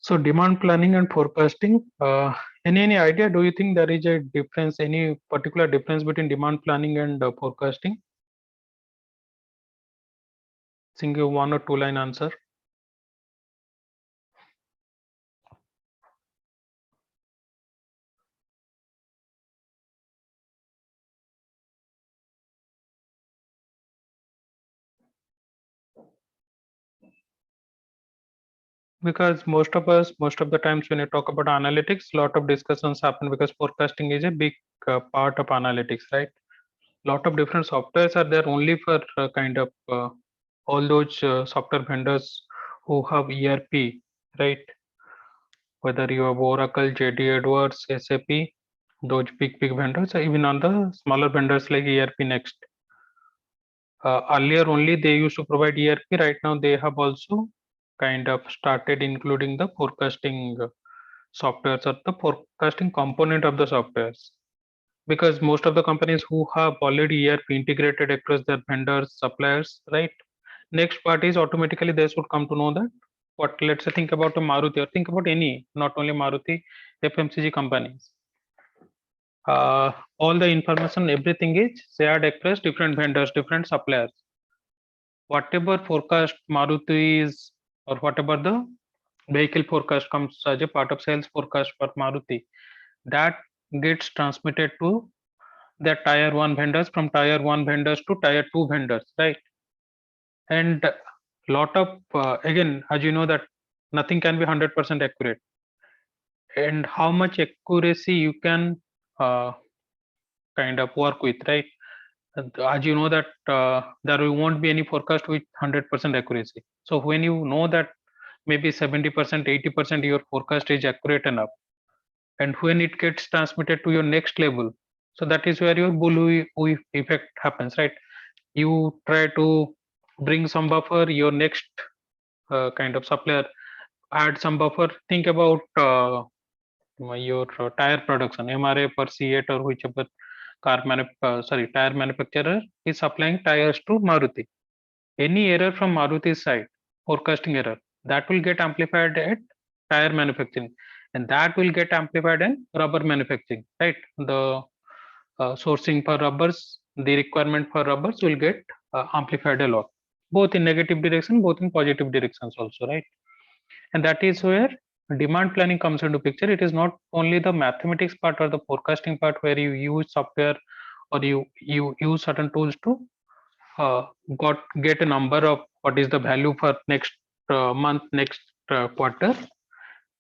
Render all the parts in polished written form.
So demand planning and forecasting. Any idea? Do you think there is a difference? Any particular difference between demand planning and forecasting? Think you one or two line answer. Because most of the times when you talk about analytics, lot of discussions happen because forecasting is a big part of analytics, right? Lot of different softwares are there only for kind of all those software vendors who have ERP, right? Whether you have Oracle, JD Edwards, SAP, those big vendors, or even on the smaller vendors like ERP Next. Earlier only they used to provide ERP. Right now they have also kind of started including the forecasting softwares or the forecasting component of the softwares. Because most of the companies who have already ERP integrated across their vendors, suppliers, right? Next part is automatically they should come to know that what, let's say, think about a Maruti or think about any, not only Maruti, FMCG companies. All the information, everything is shared across different vendors, different suppliers. Whatever forecast Maruti is, or whatever the vehicle forecast comes as a part of sales forecast for Maruti, that gets transmitted to the tier 1 vendors, from tier 1 vendors to tier 2 vendors, right? And lot of again, as you know, that nothing can be 100% accurate, and how much accuracy you can uh, kind of work with, right? As you know that there won't be any forecast with 100% accuracy. So when you know that maybe 70%, 80% your forecast is accurate enough, and when it gets transmitted to your next level, so that is where your bull effect happens, right? You try to bring some buffer, your next kind of supplier add some buffer. Think about your tire production, MRA per C8 or whichever tire manufacturer is supplying tires to Maruti. Any error from Maruti's side, forecasting error, that will get amplified at tire manufacturing, and that will get amplified in rubber manufacturing, right? The sourcing for rubbers, the requirement for rubbers will get amplified a lot, both in negative direction, both in positive directions also, right? And that is where demand planning comes into picture. It is not only the mathematics part or the forecasting part where you use software or you use certain tools to uh, get a number of what is the value for next month, next quarter.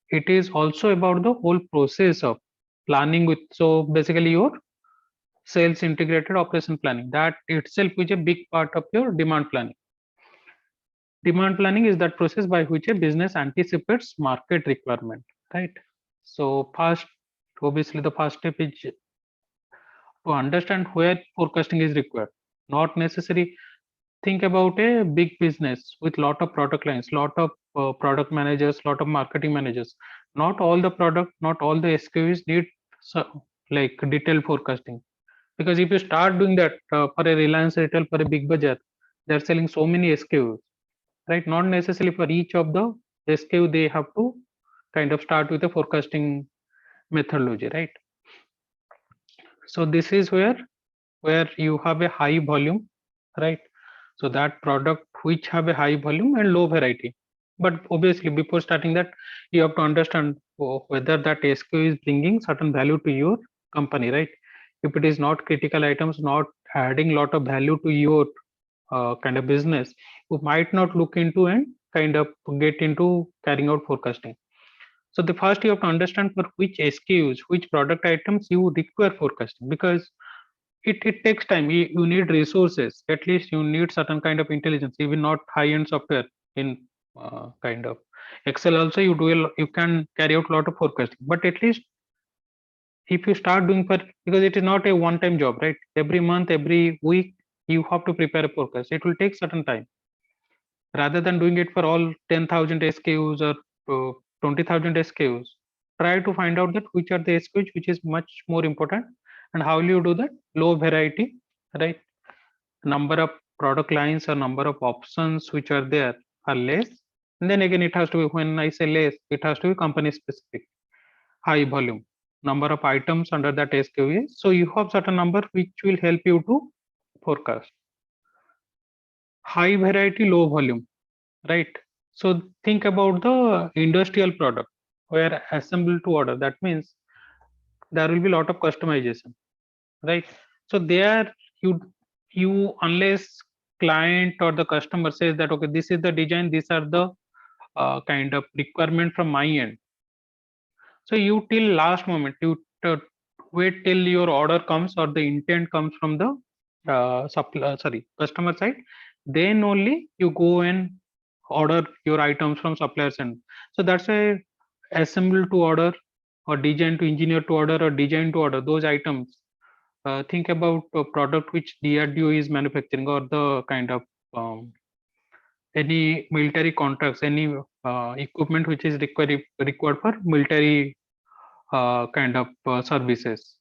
It is also about the whole process of planning with, so basically your sales integrated operation planning, that itself is a big part of your demand planning. Demand planning is that process by which a business anticipates market requirement, right? So first, obviously the first step is to understand where forecasting is required. Not necessary. Think about a big business with lot of product lines, lot of product managers, lot of marketing managers. Not all the product, not all the SKUs need like detailed forecasting. Because if you start doing that for a Reliance Retail, for a Big Bazaar, they're selling so many SKUs, right? Not necessarily for each of the SKU they have to kind of start with a forecasting methodology, right? So this is where you have a high volume, right? So that product which have a high volume and low variety. But obviously before starting that, you have to understand whether that SKU is bringing certain value to your company, right? If it is not critical items, not adding lot of value to your kind of business, you might not look into and kind of get into carrying out forecasting. So the first you have to understand for which SKUs, which product items you require forecasting, because it takes time. You need resources. At least you need certain kind of intelligence, even not high-end software in kind of Excel. Also, you can carry out a lot of forecasting, but at least if you start doing for, because it is not a one-time job, right? Every month, every week, you have to prepare a forecast. It will take certain time rather than doing it for all 10,000 SKUs or 20,000 SKUs. Try to find out that which are the SKUs which is much more important, and how will you do that? Low variety, right? Number of product lines or number of options which are there are less. And then again, it has to be, when I say less, it has to be company specific. High volume, number of items under that SKU. So you have certain number which will help you to forecast. High variety, low volume, right? So think about the industrial product where assemble to order. That means there will be a lot of customization, right? So there you unless client or the customer says that okay, this is the design, these are the kind of requirement from my end. So you till last moment, you wait till your order comes or the intent comes from the customer side. Then only you go and order your items from suppliers end. So that's why assemble to order or design to engineer to order or design to order those items. Think about a product which DRDO is manufacturing or the kind of any military contracts, any equipment which is required for military kind of services.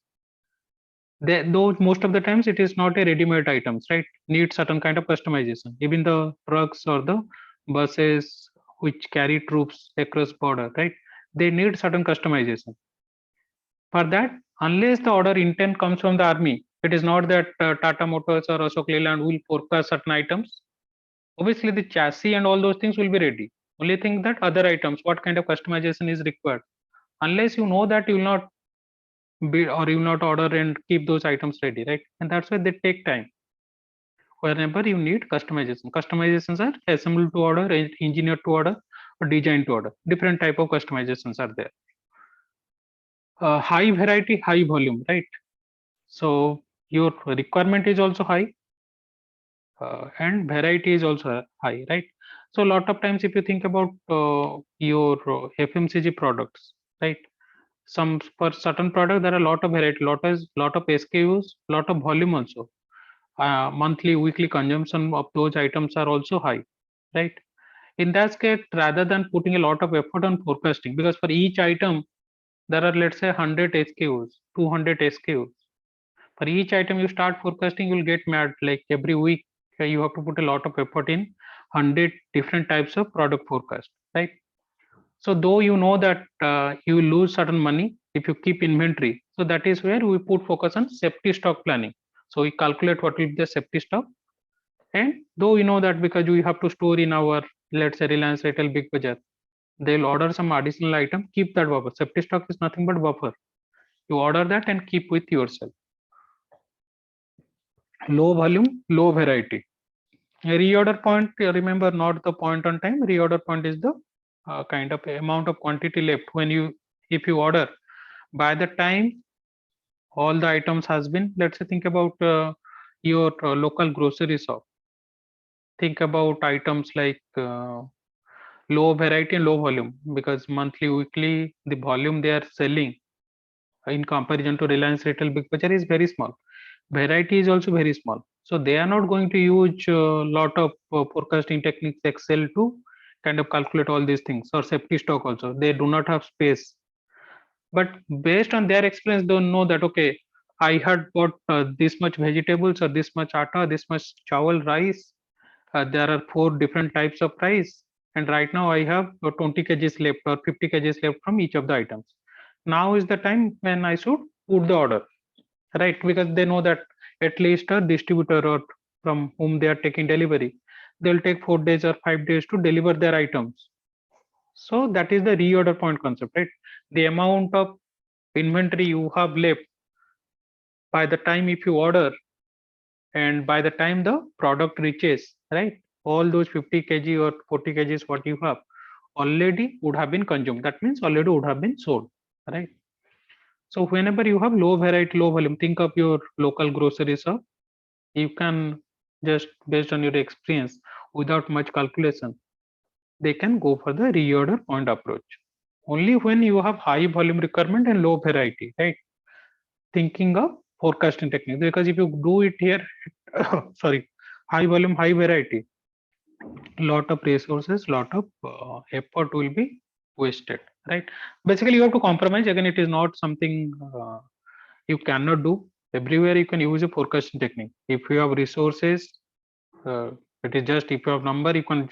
Though most of the times it is not a ready-made items, right? Need certain kind of customization. Even the trucks or the buses which carry troops across border, right? They need certain customization. For that, unless the order intent comes from the army, it is not that Tata Motors or Ashok Leyland will forecast certain items. Obviously, the chassis and all those things will be ready. Only thing that other items, what kind of customization is required. Unless you know that, you will not bid or you will not order and keep those items ready, right? And that's why they take time. Whenever you need customization, customizations are assembled to order, engineered to order, or designed to order. Different type of customizations are there. High variety, high volume, right? So your requirement is also high, and variety is also high, right? So a lot of times, if you think about your FMCG products, right? Some for certain product there are a lot of variety, lot of SKUs, lot of volume also. Monthly, weekly consumption of those items are also high, right? In that case, rather than putting a lot of effort on forecasting, because for each item there are, let's say, 100 SKUs, 200 SKUs. For each item you start forecasting, you'll get mad. Like every week, you have to put a lot of effort in 100 different types of product forecast, right? So though you know that you will lose certain money if you keep inventory, so that is where we put focus on safety stock planning. So we calculate what will be the safety stock, and though we know that because we have to store in our, let's say, Reliance Retail, Big Bazaar, they'll order some additional item, keep that buffer. Safety stock is nothing but buffer. You order that and keep with yourself. Low volume, low variety. Reorder point, remember, not the point on time. Reorder point is the kind of amount of quantity left when you, if you order, by the time all the items has been, let's say, think about your local grocery shop. Think about items like low variety and low volume, because monthly, weekly, the volume they are selling in comparison to Reliance Retail, Big Bazaar is very small. Variety is also very small, so they are not going to use a lot of forecasting techniques, Excel, to kind of calculate all these things, or safety stock also. They do not have space, but based on their experience, they know that okay, I had bought this much vegetables or this much atta, this much chawal, rice. There are 4 different types of rice, and right now I have 20 kgs left or 50 kgs left from each of the items. Now is the time when I should put the order, right? Because they know that at least a distributor or from whom they are taking delivery, they'll take 4 days or 5 days to deliver their items. So that is the reorder point concept, right? The amount of inventory you have left by the time if you order, and by the time the product reaches, right, all those 50 kg or 40 kgs what you have already would have been consumed. That means already would have been sold, right? So whenever you have low variety, low volume, think of your local grocery shop. You can just, based on your experience, without much calculation, they can go for the reorder point approach. Only when you have high volume requirement and low variety, right? Thinking of forecasting technique, because if you do it here, sorry, high volume, high variety, lot of resources, lot of effort will be wasted, right? Basically, you have to compromise. Again, it is not something you cannot do. Everywhere you can use a forecasting technique. If you have resources, it is just, if you have number, you can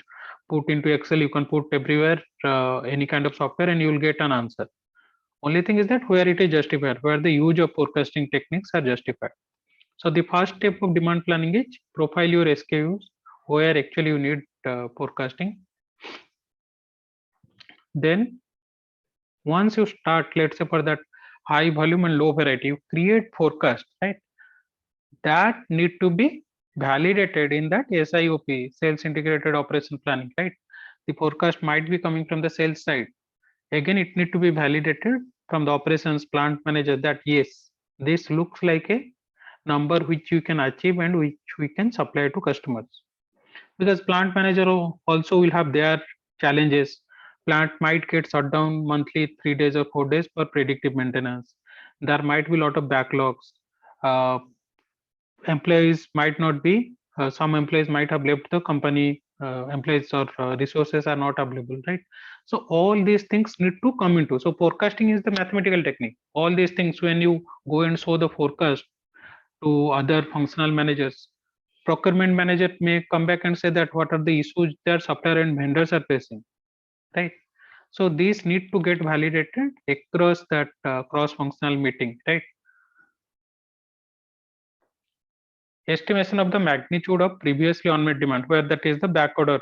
put into Excel, you can put everywhere, any kind of software, and you will get an answer. Only thing is that where it is justified, where the use of forecasting techniques are justified. So the first step of demand planning is profile your SKUs where actually you need forecasting. Then once you start, let's say for that high volume and low variety, you create forecast, right? That need to be validated in that SIOP, sales integrated operation planning, right? The forecast might be coming from the sales side. Again, it need to be validated from the operations plant manager that yes, this looks like a number which you can achieve and which we can supply to customers. Because plant manager also will have their challenges. Plant might get shut down monthly 3 days or 4 days for predictive maintenance. There might be a lot of backlogs. uh, Employees might not be, some employees might have left the company, employees or resources are not available, right? So all these things need to come into, so forecasting is the mathematical technique. All these things, when you go and show the forecast to other functional managers, procurement manager may come back and say that what are the issues their supplier and vendors are facing, right? So these need to get validated across that cross functional meeting, right? Estimation of the magnitude of previously unmet demand, where that is the back order.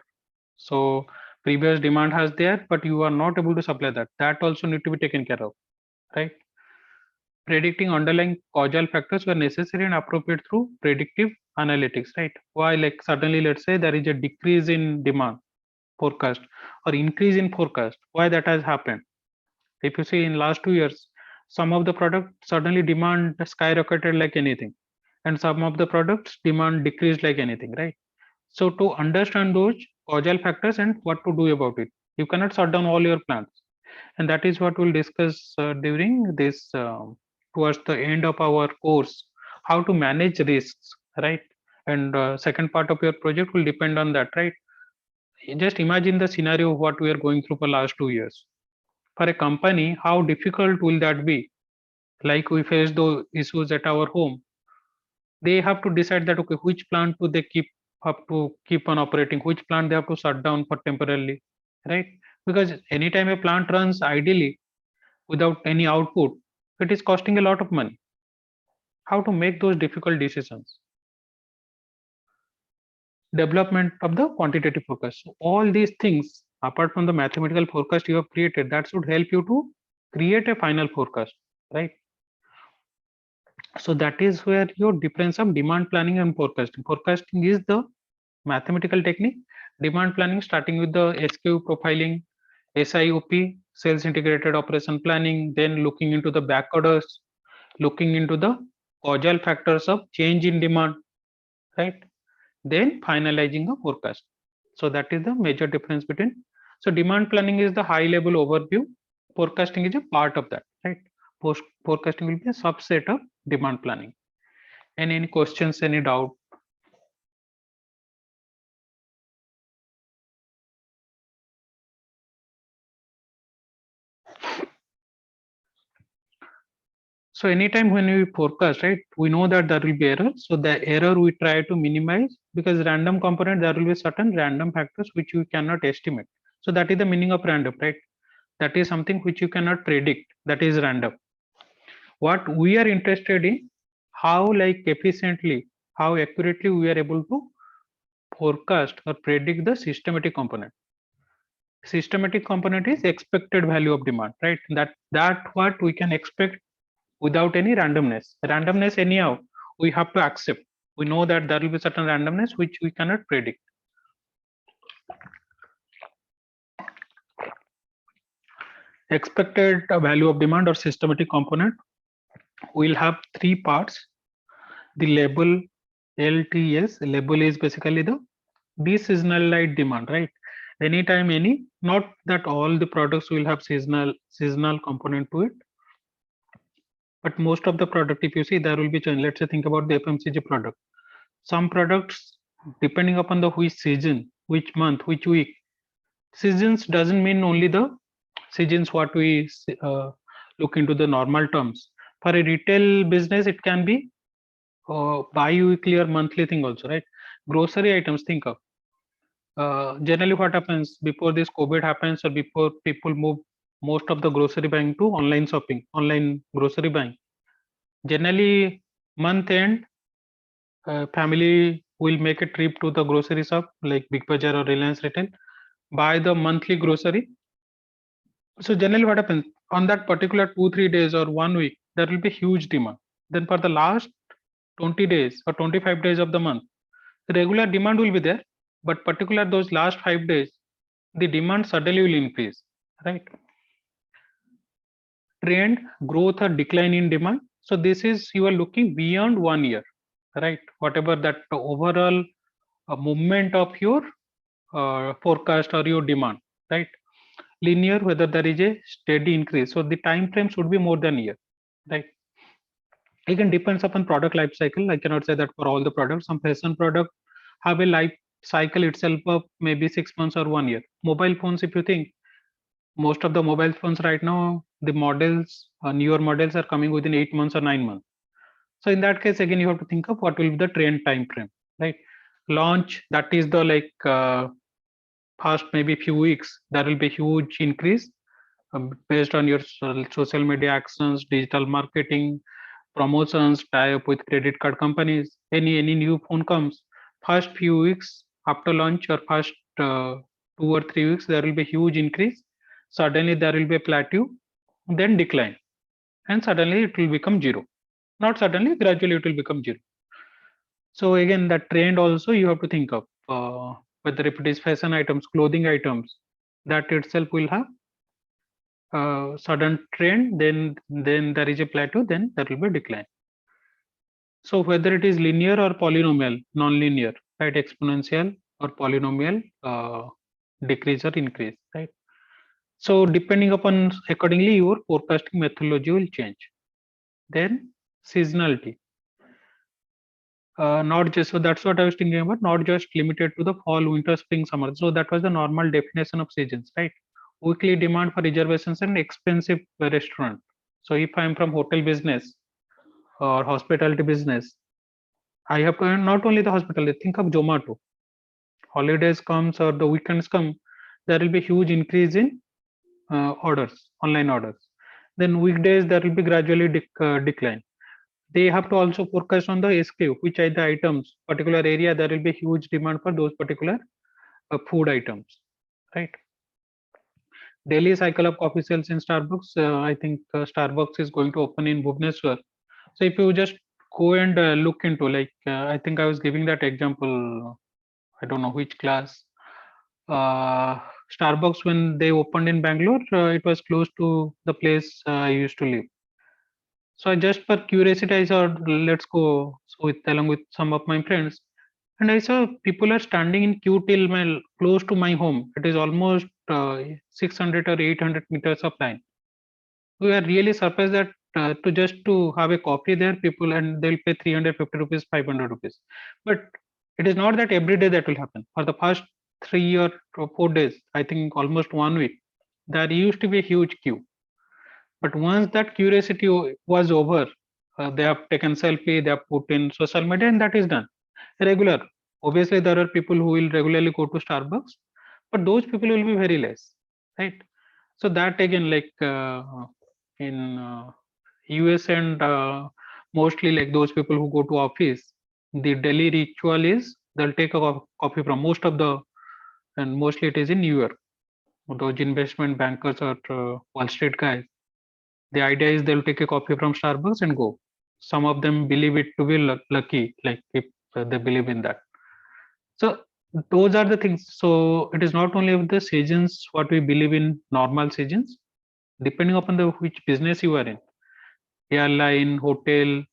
So previous demand has there, but you are not able to supply that. That also need to be taken care of, right? Predicting underlying causal factors were necessary and appropriate through predictive analytics, right? Why, like suddenly, let's say there is a decrease in demand forecast or increase in forecast. Why that has happened? If you see in last 2 years, some of the product suddenly demand skyrocketed like anything, and some of the products demand decreased like anything, right? So to understand those causal factors and what to do about it, you cannot shut down all your plants, and that is what we'll discuss during this towards the end of our course, how to manage risks, right? And second part of your project will depend on that, right? Just imagine the scenario of what we are going through for last 2 years. For a company, how difficult will that be? Like we face those issues at our home, they have to decide that okay, which plant do they keep up to keep on operating, which plant they have to shut down for temporarily, right? Because anytime a plant runs ideally without any output, it is costing a lot of money. How to make those difficult decisions? Development of the quantitative forecast. So all these things, apart from the mathematical forecast you have created, that should help you to create a final forecast, right? So that is where your difference of demand planning and forecasting. Forecasting is the mathematical technique. Demand planning starting with the SKU profiling, SIOP, sales integrated operation planning, then looking into the back orders, looking into the causal factors of change in demand, right? Then finalizing the forecast. So that is the major difference between. So demand planning is the high level overview. Forecasting is a part of that, right? Post forecasting will be a subset of demand planning. And any questions, any doubt? So anytime when we forecast, right, we know that there will be error. So the error we try to minimize, because random component, there will be certain random factors which you cannot estimate. So that is the meaning of random, right? That is something which you cannot predict. That is random. What we are interested in, how like efficiently, how accurately we are able to forecast or predict the systematic component. Systematic component is expected value of demand, right? That what we can expect without any randomness. Randomness anyhow we have to accept. We know that there will be certain randomness which we cannot predict. Expected value of demand or systematic component will have three parts. The label LTS, label is basically the deseasonalized demand, right? Anytime any, not that all the products will have seasonal component to it, but most of the product, if you see, there will be change. Let's say think about the FMCG product. Some products, depending upon the which season, which month, which week, seasons doesn't mean only the seasons what we look into the normal terms. For a retail business, it can be bi-weekly or monthly thing also, right? Grocery items, think of Generally what happens before this COVID happens, or before people move most of the grocery buying to online shopping, online grocery buying, generally month end, family will make a trip to the grocery shop like Big Bazaar or Reliance Retail, buy the monthly grocery. So generally what happens on that particular 2 3 days or 1 week, there will be huge demand. Then for the last 20 days or 25 days of the month, the regular demand will be there, but particular those last 5 days, the demand suddenly will increase, right? Trend, growth or decline in demand. So this is, you are looking beyond 1 year, right? Whatever that overall movement of your forecast or your demand, right? Linear, whether there is a steady increase. So the time frame should be more than a year, right? Again, depends upon product life cycle. I cannot say that for all the products. Some fashion product have a life cycle itself of maybe 6 months or 1 year. Mobile phones, if you think, most of the mobile phones right now, the models, newer models are coming within 8 months or 9 months. So in that case, again, you have to think of what will be the trend time frame, right? Launch, that is the like past maybe few weeks, there will be huge increase based on your social media actions, digital marketing, promotions, tie up with credit card companies. Any new phone comes, first few weeks after launch or first 2 or 3 weeks, there will be huge increase. Suddenly there will be a plateau, then decline, and suddenly it will become zero. Not suddenly, gradually it will become zero. So again, that trend also you have to think of, whether if it is fashion items, clothing items, that itself will have sudden trend, then there is a plateau, then there will be decline. So whether it is linear or polynomial, non-linear, right? Exponential or polynomial decrease or increase, right? So depending upon accordingly, your forecasting methodology will change. Then seasonality. Not just, so that's what I was thinking about, not just limited to the fall, winter, spring, summer. So that was the normal definition of seasons, right? Weekly demand for reservations and expensive restaurant. So if I'm from hotel business or hospitality business, I have to, not only the hospitality, think of Zomato. Holidays comes or the weekends come, there will be huge increase in orders, online orders. Then weekdays there will be gradually decline. They have to also focus on the SKU, which are the items, particular area there will be huge demand for those particular food items, right? Daily cycle of coffee sales in Starbucks. I think Starbucks is going to open in Bhubaneswar. So if you just go and look into, like, I think I was giving that example. I don't know which class. Uh, Starbucks, when they opened in Bangalore, it was close to the place I used to live. So I just for curiosity, I saw, let's go. So with along with some of my friends, and I saw people are standing in queue till my close to my home. It is almost 600 or 800 meters of line. We are really surprised that to just to have a coffee there, people, and they'll pay 350 rupees, 500 rupees. But it is not that every day that will happen. For the past 3 or 4 days, I think almost 1 week, there used to be a huge queue. But once that curiosity was over, they have taken selfie, they have put in social media, and that is done. Regular. Obviously, there are people who will regularly go to Starbucks, but those people will be very less, right? So that again, like in US and mostly like those people who go to office, the daily ritual is they'll take a coffee from most of the, and mostly it is in New York. Those investment bankers or Wall Street guys, the idea is they'll take a coffee from Starbucks and go. Some of them believe it to be lucky, like if they believe in that. So those are the things. So it is not only of the seasons what we believe in normal seasons, depending upon the which business you are in, airline, hotel,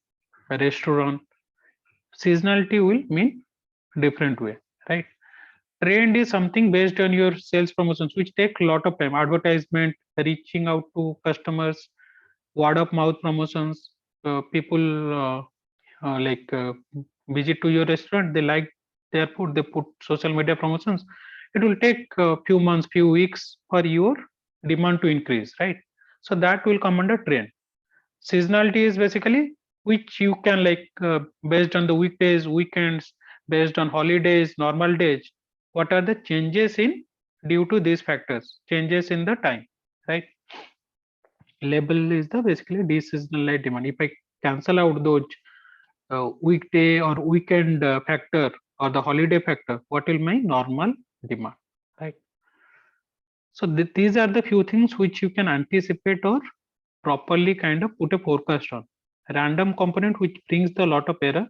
a restaurant, seasonality will mean different way, right? Trend is something based on your sales promotions, which take a lot of time. Advertisement, reaching out to customers, word of mouth promotions. People like visit to your restaurant, they like their food, they put social media promotions. It will take a few months, few weeks for your demand to increase, right? So that will come under trend. Seasonality is basically which you can like based on the weekdays, weekends, based on holidays, normal days, what are the changes in due to these factors, changes in the time, right? Label is the basically deseasonal demand. If I cancel out those weekday or weekend factor or the holiday factor, what will my normal demand, right? So these are the few things which you can anticipate or properly kind of put a forecast on. Random component which brings the lot of error,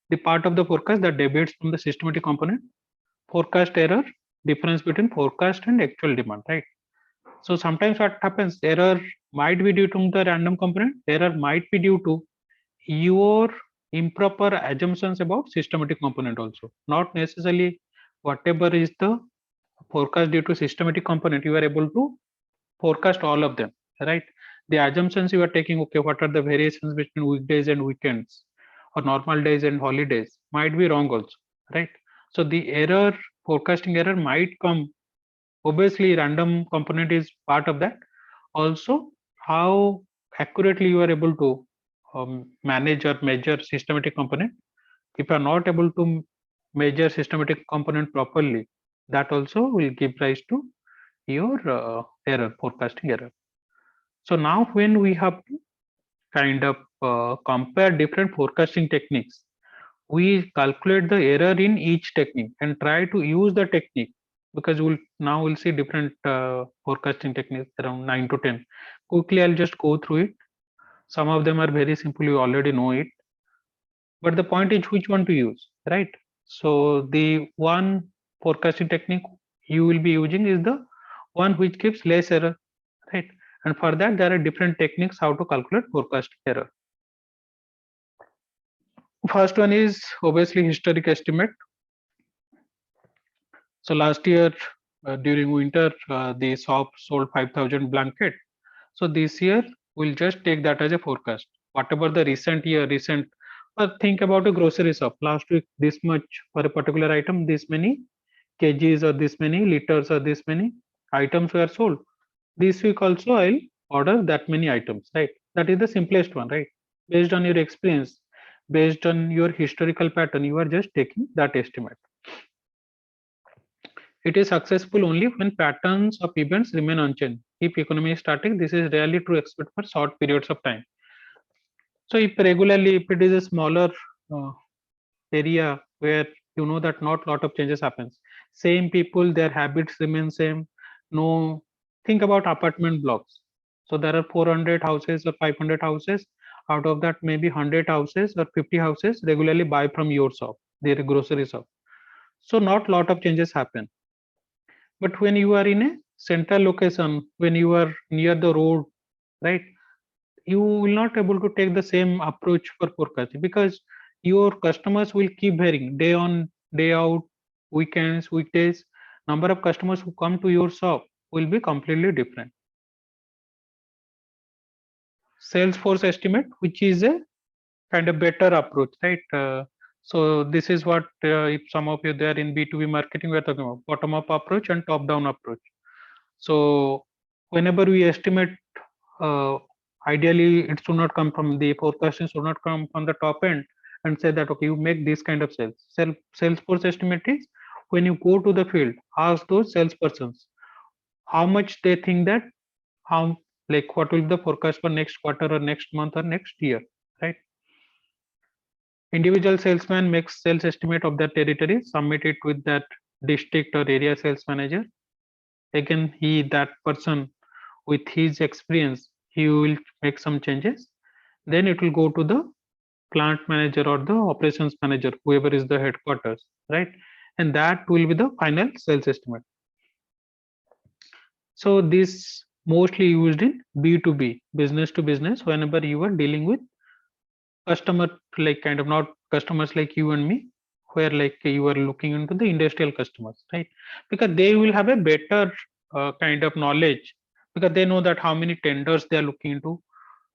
the part of the forecast that deviates from the systematic component, forecast error, difference between forecast and actual demand, right? So sometimes what happens, error might be due to the random component, error might be due to your improper assumptions about systematic component also. Not necessarily whatever is the forecast due to systematic component, you are able to forecast all of them, right? The assumptions you are taking, okay, what are the variations between weekdays and weekends or normal days and holidays might be wrong also, right? So the error, forecasting error might come. Obviously, random component is part of that. Also, how accurately you are able to manage or measure systematic component. If you are not able to measure systematic component properly, that also will give rise to your error, forecasting error. So now when we have to kind of compare different forecasting techniques, we calculate the error in each technique and try to use the technique, because we'll see different forecasting techniques around 9 to 10. Quickly I'll just go through it. Some of them are very simple, you already know it, but the point is which one to use, right? So the one forecasting technique you will be using is the one which gives less error, right? And for that there are different techniques how to calculate forecast error. First one is obviously historic estimate. So last year during winter, the shop sold 5,000 blanket. So this year we'll just take that as a forecast. Whatever the recent year, think about a grocery shop. Last week this much for a particular item, this many kgs or this many liters or this many items were sold. This week also I'll order that many items, right? That is the simplest one, right? Based on your experience, based on your historical pattern, you are just taking that estimate. It is successful only when patterns of events remain unchanged. If economy is static, this is rarely true except for short periods of time. So if it is a smaller uh, area where you know that not lot of changes happens, same people, their habits remain same. No, think about apartment blocks. So there are 400 houses or 500 houses. Out of that, maybe 100 houses or 50 houses regularly buy from your shop, their grocery shop. So not lot of changes happen. But when you are in a central location, when you are near the road, right, you will not able to take the same approach for forecasting, because your customers will keep varying day on day out, weekends, weekdays. Number of customers who come to your shop will be completely different. Salesforce estimate, which is a kind of better approach, right? So this is what if some of you there in B2B marketing, we are talking about bottom up approach and top down approach. So whenever we estimate, uh, ideally it should not come from the forecasting, should not come from the top end and say that okay, you make this kind of sales. Salesforce estimate is when you go to the field, ask those salespersons how much they think that, how, like what will be the forecast for next quarter or next month or next year, right? Individual salesman makes sales estimate of that territory, submit it with that district or area sales manager. Again, that person with his experience, he will make some changes. Then it will go to the plant manager or the operations manager, whoever is the headquarters, right? And that will be the final sales estimate. So this mostly used in B2B, business to business, whenever you are dealing with customer, like kind of not customers like you and me, where like you are looking into the industrial customers, right? Because they will have a better kind of knowledge, because they know that how many tenders they are looking into,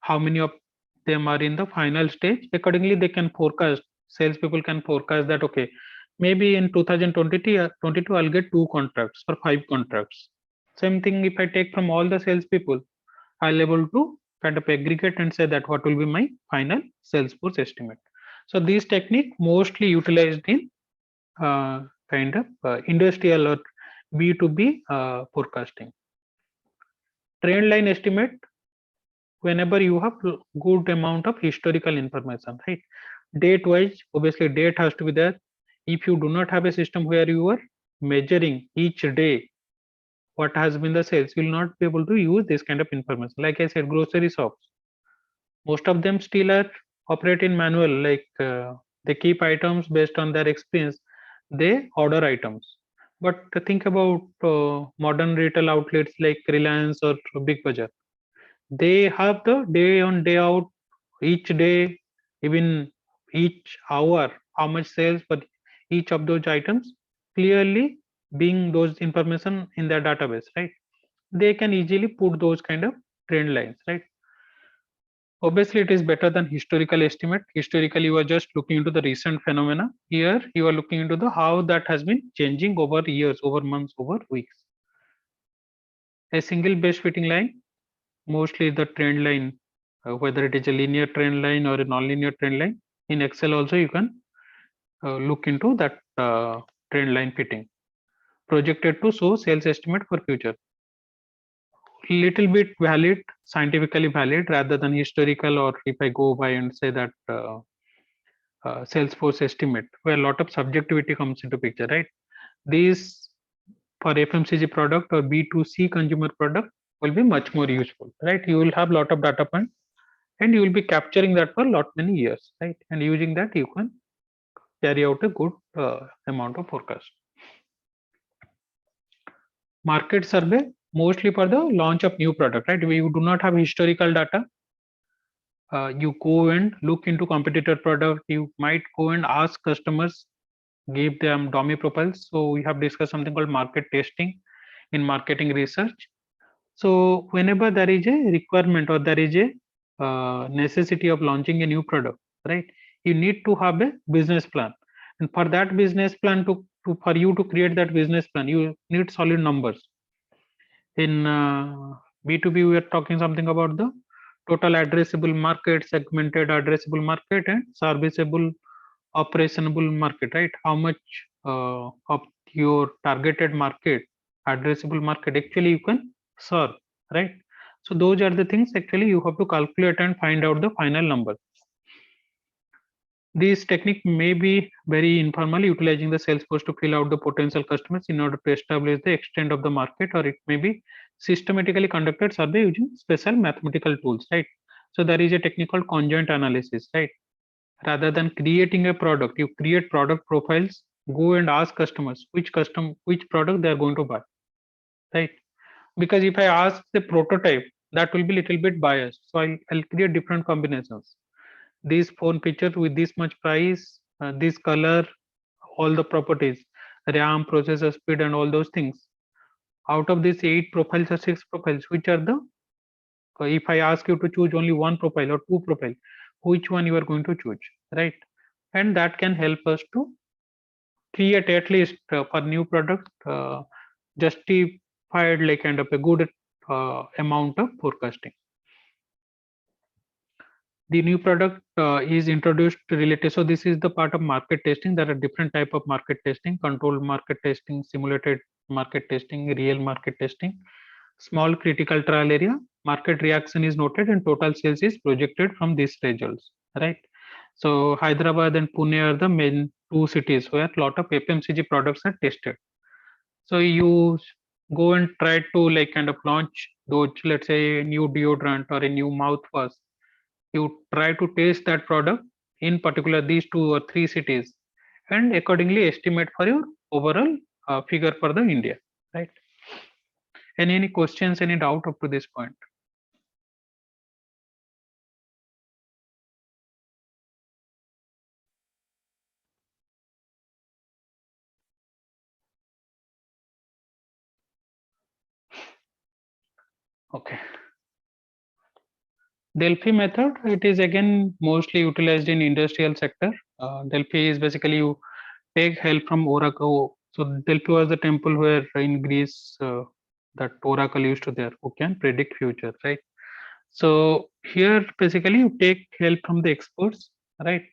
how many of them are in the final stage. Accordingly they can forecast, salespeople can forecast that okay, maybe in 2022 I'll get 2 contracts or 5 contracts. Same thing if I take from all the salespeople, I'll able to kind of aggregate and say that what will be my final Salesforce estimate. So this technique mostly utilized in kind of industrial or B2B forecasting. Trend line estimate, whenever you have good amount of historical information, right? Date wise, obviously date has to be there. If you do not have a system where you are measuring each day what has been the sales, you will not be able to use this kind of information. Like I said, grocery shops, most of them still are operate in manual, like they keep items based on their experience, they order items. But think about modern retail outlets like Reliance or Big Bazaar. They have the day on day out, each day, even each hour, how much sales for each of those items, clearly being those information in their database, right? They can easily put those kind of trend lines, right? Obviously it is better than historical estimate. Historically you are just looking into the recent phenomena. Here you are looking into the how that has been changing over years, over months, over weeks. A single base fitting line, mostly the trend line, whether it is a linear trend line or a non-linear trend line. In Excel also you can look into that trend line fitting, projected to show sales estimate for future. Little bit valid, scientifically valid, rather than historical, or if I go by and say that Salesforce estimate, where a lot of subjectivity comes into picture, right? These for FMCG product or B2C consumer product will be much more useful, right? You will have a lot of data points and you will be capturing that for a lot many years, right? And using that you can carry out a good amount of forecast. Market survey, mostly for the launch of new product, right? You do not have historical data. You go and look into competitor product. You might go and ask customers, give them dummy profiles. So we have discussed something called market testing in marketing research. So whenever there is a requirement or there is a necessity of launching a new product, right? You need to have a business plan, and for that business plan for you to create that business plan, you need solid numbers. In B2B, we are talking something about the total addressable market, segmented addressable market, and serviceable operationable market, right? How much of your targeted market, addressable market, actually you can serve, right? So those are the things actually you have to calculate and find out the final number. This technique may be very informal, utilizing the Salesforce to fill out the potential customers in order to establish the extent of the market, or it may be systematically conducted survey using special mathematical tools, right? So there is a technique called conjoint analysis, right? Rather than creating a product, you create product profiles, go and ask customers which product they are going to buy, right? Because if I ask the prototype, that will be little bit biased, so I'll create different combinations. This phone picture with this much price, this color, all the properties, RAM, processor speed, and all those things. Out of these 8 profiles or 6 profiles, which are the if I ask you to choose only one profile or two profile, which one you are going to choose, right? And that can help us to create at least for new product justified like kind of a good amount of forecasting. The new product is introduced related, so this is the part of market testing. There are different type of market testing: controlled market testing, simulated market testing, real market testing. Small critical trial area, market reaction is noted and total sales is projected from these results, right? So Hyderabad and Pune are the main two cities where a lot of FMCG products are tested. So you go and try to like kind of launch those, let's say a new deodorant or a new mouthwash. You try to test that product in particular these 2 or 3 cities, and accordingly estimate for your overall figure for the India, right? And any questions, any doubt up to this point? Okay. Delphi method, it is again mostly utilized in industrial sector. Delphi is basically you take help from Oracle. So Delphi was the temple where in Greece that Oracle used to there who can predict future, right? So here basically you take help from the experts, right?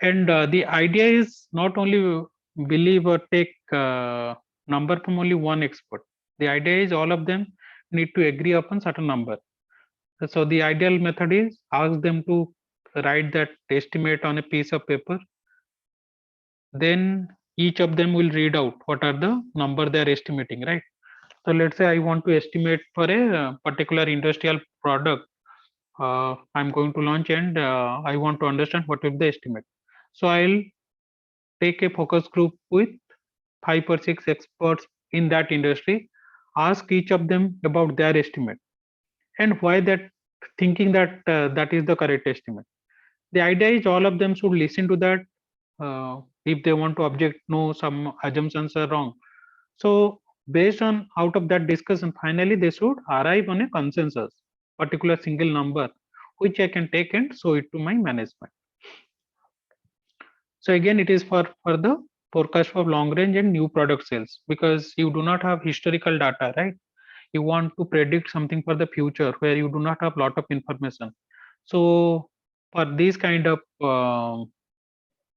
And the idea is not only believe or take number from only one expert. The idea is all of them need to agree upon certain number. So the ideal method is ask them to write that estimate on a piece of paper. Then each of them will read out what are the number they are estimating, right? So let's say I want to estimate for a particular industrial product I'm going to launch, and I want to understand what is the estimate. So I'll take a focus group with 5 or 6 experts in that industry, ask each of them about their estimate and why that thinking that that is the correct estimate. The idea is all of them should listen to that. If they want to object, no, some assumptions are wrong. So based on out of that discussion, finally they should arrive on a consensus, particular single number, which I can take and show it to my management. So again, it is for the forecast for long range and new product sales, because you do not have historical data, right? You want to predict something for the future where you do not have lot of information. So for this kind of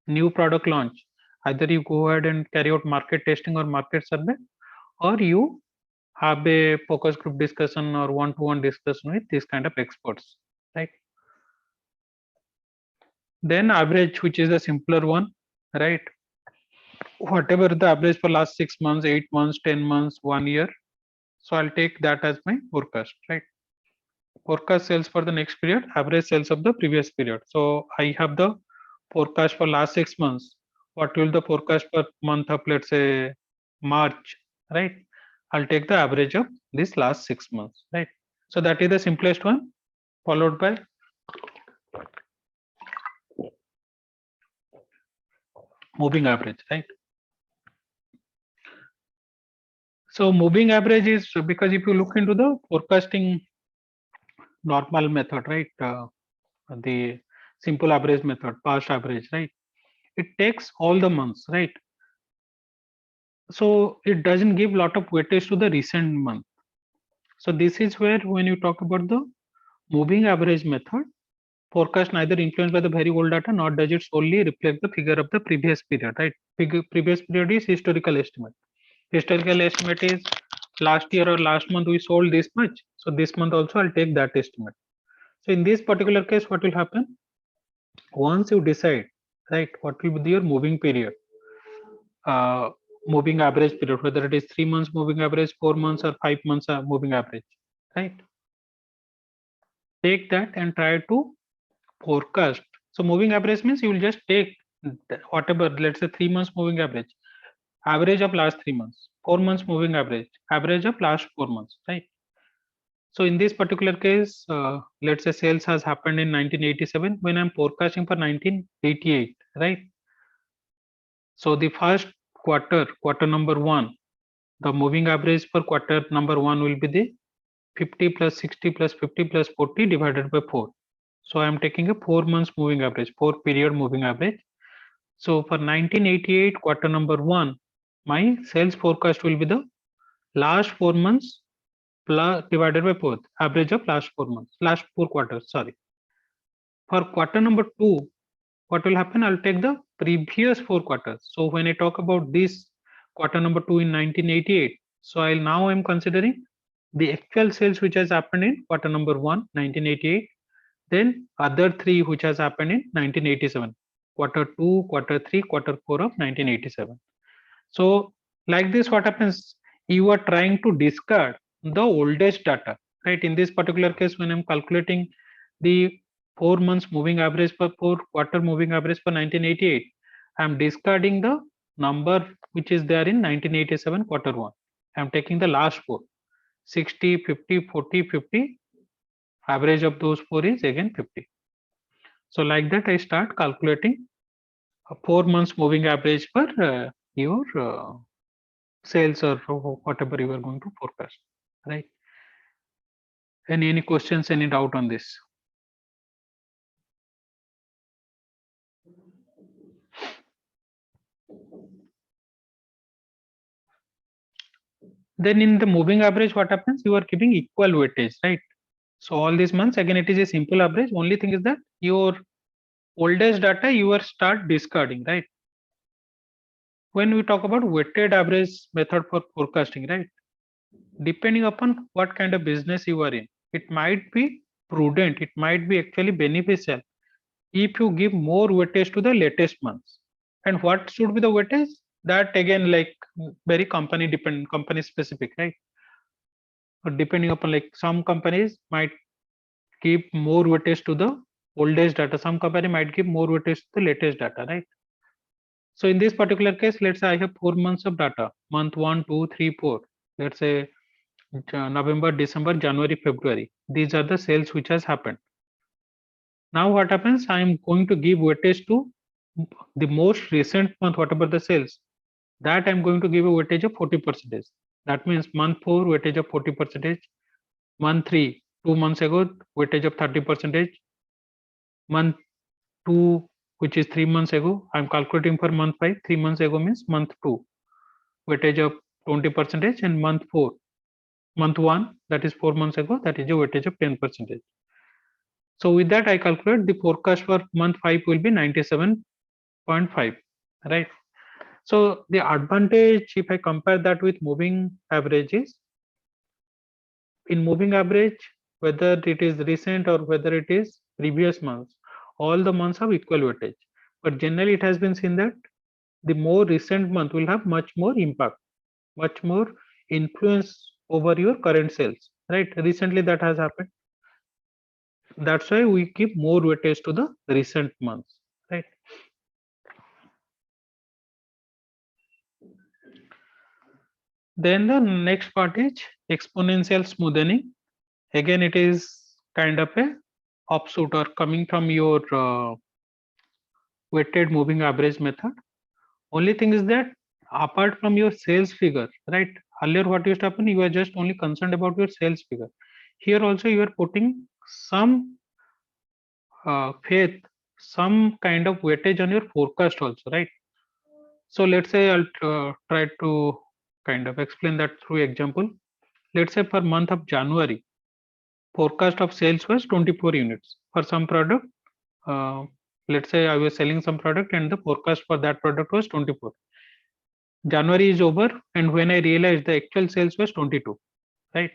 new product launch, either you go ahead and carry out market testing or market survey, or you have a focus group discussion or one-to-one discussion with this kind of experts, right? Then average, which is the simpler one, right? Whatever the average for last 6 months, 8 months, 10 months, 1 year. So I'll take that as my forecast, right? Forecast sales for the next period, average sales of the previous period. So I have the forecast for last 6 months. What will the forecast per month of, let's say, March, right? I'll take the average of this last 6 months, right? So that is the simplest one, followed by moving average, right? So moving average is because if you look into the forecasting normal method, right? The simple average method, past average, right? It takes all the months, right? So it doesn't give lot of weightage to the recent month. So this is where when you talk about the moving average method, forecast neither influenced by the very old data nor does it solely reflect the figure of the previous period, right? Previous period is historical estimate. Historical estimate is last year or last month we sold this much. So this month also I'll take that estimate. So in this particular case, what will happen? Once you decide, right, what will be your moving period, uh, moving average period, whether it is 3 months moving average, 4 months, or 5 months moving average, right? Take that and try to forecast. So moving average means you will just take whatever, let's say 3 months moving average of last 3 months, 4 months moving average of last 4 months, right? So in this particular case, let's say sales has happened in 1987 when I'm forecasting for 1988, right? So the first quarter number one, the moving average for quarter number one will be the 50 plus 60 plus 50 plus 40 divided by 4. So I am taking a 4 months moving average, 4 period moving average. So for 1988 quarter number one, my sales forecast will be the last 4 months plus divided by 4, average of last 4 months, last 4 quarters, sorry. For quarter number two, what will happen? I'll take the previous 4 quarters. So when I talk about this quarter number two in 1988, so I'll now I'm considering the actual sales which has happened in quarter number one, 1988, then other three which has happened in 1987, quarter two, quarter three, quarter four of 1987. So like this, what happens? You are trying to discard the oldest data, right? In this particular case, when I'm calculating the 4 months moving average for 4 quarter moving average for 1988, I'm discarding the number which is there in 1987 quarter one. I'm taking the last four, 60, 50, 40, 50. Average of those four is again 50. So like that, I start calculating a 4 months moving average for your sales or whatever you are going to forecast, right? Any questions, any doubt on this? Then in the moving average, what happens? You are giving equal weightage, right? So all these months, again, it is a simple average. Only thing is that your oldest data you are start discarding, right? when we talk about weighted average method for forecasting, right? Depending upon what kind of business you are in, it might be prudent, it might be actually beneficial if you give more weightage to the latest months. And what should be the weightage? That again, like very company dependent, company specific, right? Or depending upon, like, some companies might give more weightage to the oldest data, some company might give more weightage to the latest data, right? So in this particular case, let's say I have 4 months of data, month 1, 2, 3, 4. Let's say November, December, January, February. These are the sales which has happened. Now what happens? I am going to give weightage to the most recent month, whatever the sales. That I'm going to give a weightage of 40%. That means month 4 weightage of 40%, month 3 2 months ago weightage of 30%, month 2, which is 3 months ago, I'm calculating for month 5. 3 months ago means month 2 weightage of 20%, and month 4, month 1, that is 4 months ago, that is a weightage of 10%. So with that I calculate the forecast for month 5 will be 97.5, right? So the advantage, if I compare that with moving averages, in moving average, whether it is recent or whether it is previous months, all the months have equal weightage. But generally it has been seen that the more recent month will have much more impact, much more influence over your current sales, right? Recently that has happened. That's why we give more weightage to the recent months, right? Then the next part is exponential smoothing. Again, it is kind of a offshoot or coming from your weighted moving average method. Only thing is that apart from your sales figure, right? Earlier, what used to happen, you are just only concerned about your sales figure. Here also, you are putting some faith, some kind of weightage on your forecast also, right? So let's say I'll try to kind of explain that through example. Let's say for month of January, forecast of sales was 24 units for some product. Uh, let's say I was selling some product and the forecast for that product was 24. January is over, and when I realized the actual sales was 22, right?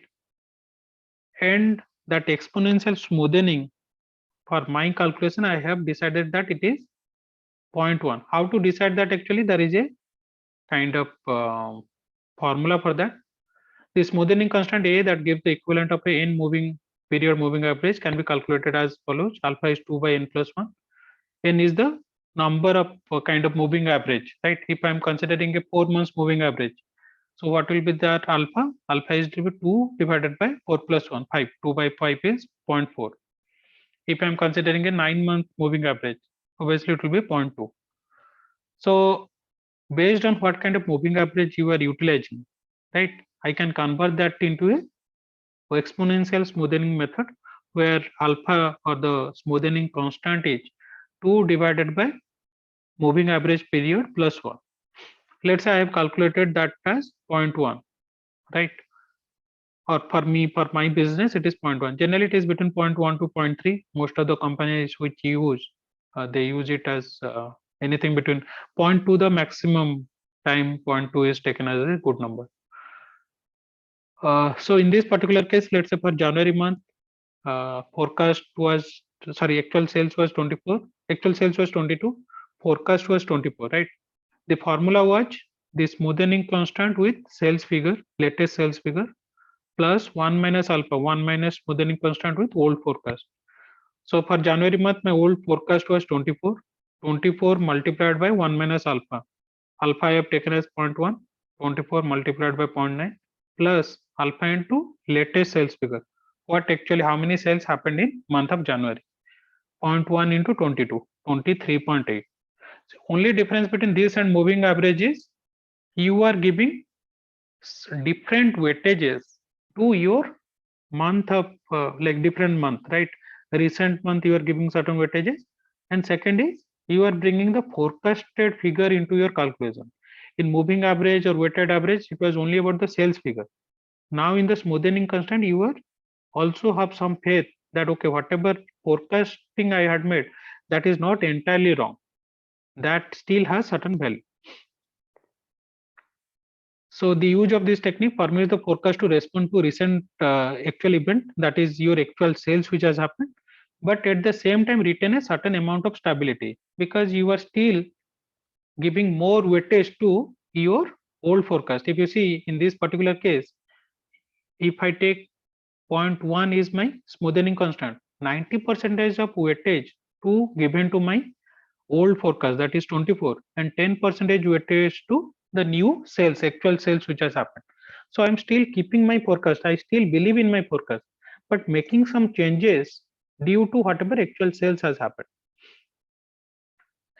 And that exponential smoothing, for my calculation, I have decided that it is 0.1. How to decide that? Actually, there is a kind of formula for that. The smoothing constant A that gives the equivalent of a n moving period moving average can be calculated as follows: alpha is 2 by n plus 1. N is the number of kind of moving average, right? If I'm considering a 4 months moving average, so what will be that alpha? Alpha is to be 2 divided by 4 plus 1, 5. 2 by 5 is 0.4. If I'm considering a 9-month moving average, obviously it will be 0.2. So based on what kind of moving average you are utilizing, right? I can convert that into a exponential smoothing method where alpha or the smoothing constant is 2 divided by moving average period plus 1. Let's say I have calculated that as 0.1, right? Or for me, for my business, it is 0.1. Generally, it is between 0.1 to 0.3. Most of the companies which use, they use it as anything between 0.2, the maximum time 0.2 is taken as a good number. So in this particular case, let's say for January month, forecast was, sorry, actual sales was 24, actual sales was 22, forecast was 24, right? The formula was the smoothing constant with sales figure, latest sales figure, plus 1 minus alpha, 1 minus smoothing constant with old forecast. So for January month, my old forecast was 24. 24 multiplied by 1 minus alpha. Alpha I have taken as 0.1. 24 multiplied by 0.9 plus alpha into latest sales figure. What actually, how many sales happened in month of January? 0.1 into 22, 23.8. So only difference between this and moving average is you are giving different weightages to your month of like different month, right? Recent month you are giving certain weightages, and second is you are bringing the forecasted figure into your calculation. In moving average or weighted average, it was only about the sales figure. Now in the smoothing constant, you are also have some faith that okay, whatever forecasting I had made, that is not entirely wrong, that still has certain value. So the use of this technique permits the forecast to respond to recent actual event, that is your actual sales which has happened, but at the same time retain a certain amount of stability, because you are still giving more weightage to your old forecast. If you see in this particular case, if I take point 1 is my smoothing constant, 90 percentage of weightage to given to my old forecast, that is 24, and 10 percentage weightage to the new sales, actual sales which has happened. So I'm still keeping my forecast, I still believe in my forecast, but making some changes due to whatever actual sales has happened.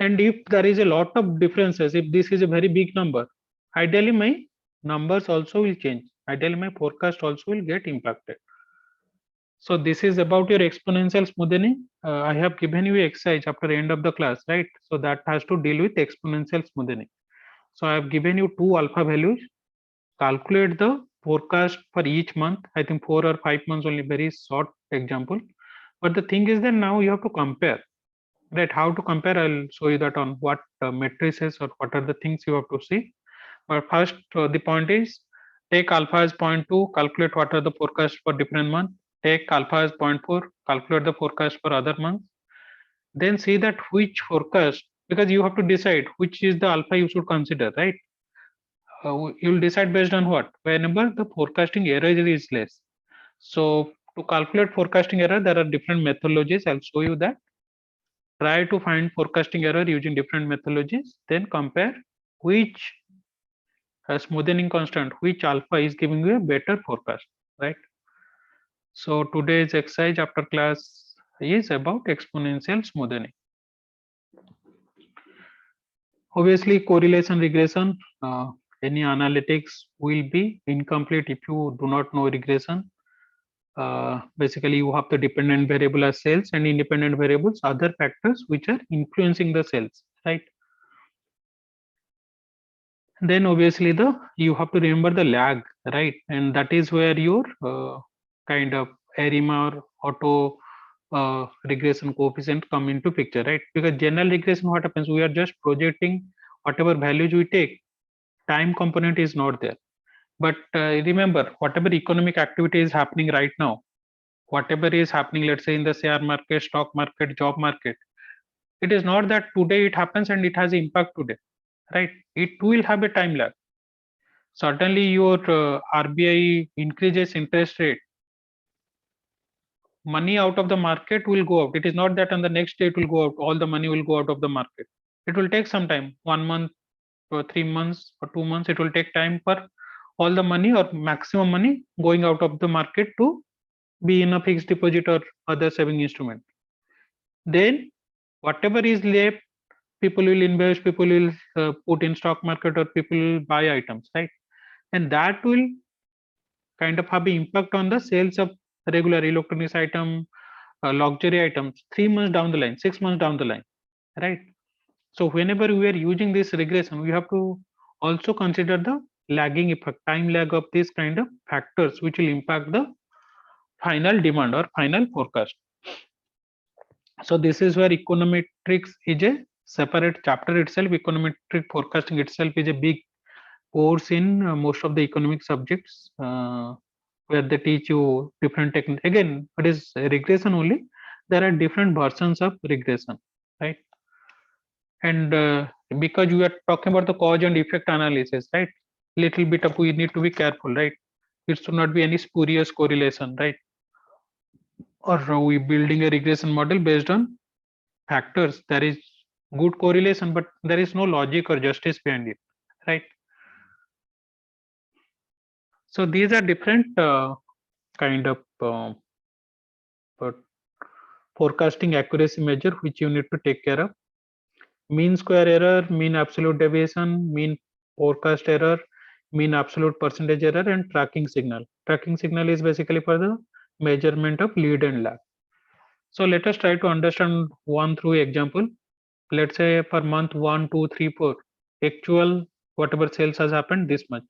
And if there is a lot of differences, if this is a very big number, ideally my numbers also will change, ideally my forecast also will get impacted. So this is about your exponential smoothing. I have given you exercise after the end of the class, right? So that has to deal with exponential smoothing. So I have given you two alpha values. Calculate the forecast for each month. I think 4 or 5 months only, very short example. But the thing is that now you have to compare, right? How to compare? I'll show you that on what matrices or what are the things you have to see. But first, the point is take alpha as 0.2, calculate what are the forecasts for different month. Take alpha as 0.4, calculate the forecast for other months. Then see that which forecast, because you have to decide which is the alpha you should consider, right? You'll decide based on what? Whenever the forecasting error is less. So to calculate forecasting error, there are different methodologies. I'll show you that. Try to find forecasting error using different methodologies. Then compare which smoothing constant, which alpha is giving you a better forecast, right? So today's exercise after class is about exponential smoothing. Obviously, correlation regression, any analytics will be incomplete if you do not know regression. Basically, you have the dependent variable as cells and independent variables, other factors which are influencing the cells, right? Then obviously you have to remember the lag, right? And that is where your kind of ARIMA or auto regression coefficient come into picture, right? Because general regression, what happens, we are just projecting whatever values we take, time component is not there. But remember, whatever economic activity is happening right now, whatever is happening, let's say in the share market, stock market, job market, it is not that today it happens and it has impact today, right? It will have a time lag. Certainly your RBI increases interest rate, money out of the market will go out. It is not that on the next day it will go out, all the money will go out of the market. It will take some time, 1 month or 3 months or 2 months. It will take time for all the money or maximum money going out of the market to be in a fixed deposit or other saving instrument. Then whatever is left, people will invest, people will put in stock market, or people will buy items, right? And that will kind of have an impact on the sales of regular electronics item, luxury items 3 months down the line, 6 months down the line, right? So whenever we are using this regression, we have to also consider the lagging effect, time lag of these kind of factors which will impact the final demand or final forecast. So this is where econometrics is a separate chapter itself. Econometric forecasting itself is a big course in most of the economic subjects, where they teach you different techniques. Again, it is regression only. There are different versions of regression, right? And because you are talking about the cause and effect analysis, right? Little bit of we need to be careful, right? It should not be any spurious correlation, right? Or we building a regression model based on factors. There is good correlation, but there is no logic or justice behind it, right? So these are different kind of but forecasting accuracy measure which you need to take care of. Mean square error, mean absolute deviation, mean forecast error, mean absolute percentage error, and tracking signal. Tracking signal is basically for the measurement of lead and lag. So let us try to understand one through example. Let's say for month 1, 2, 3, 4, actual whatever sales has happened this much.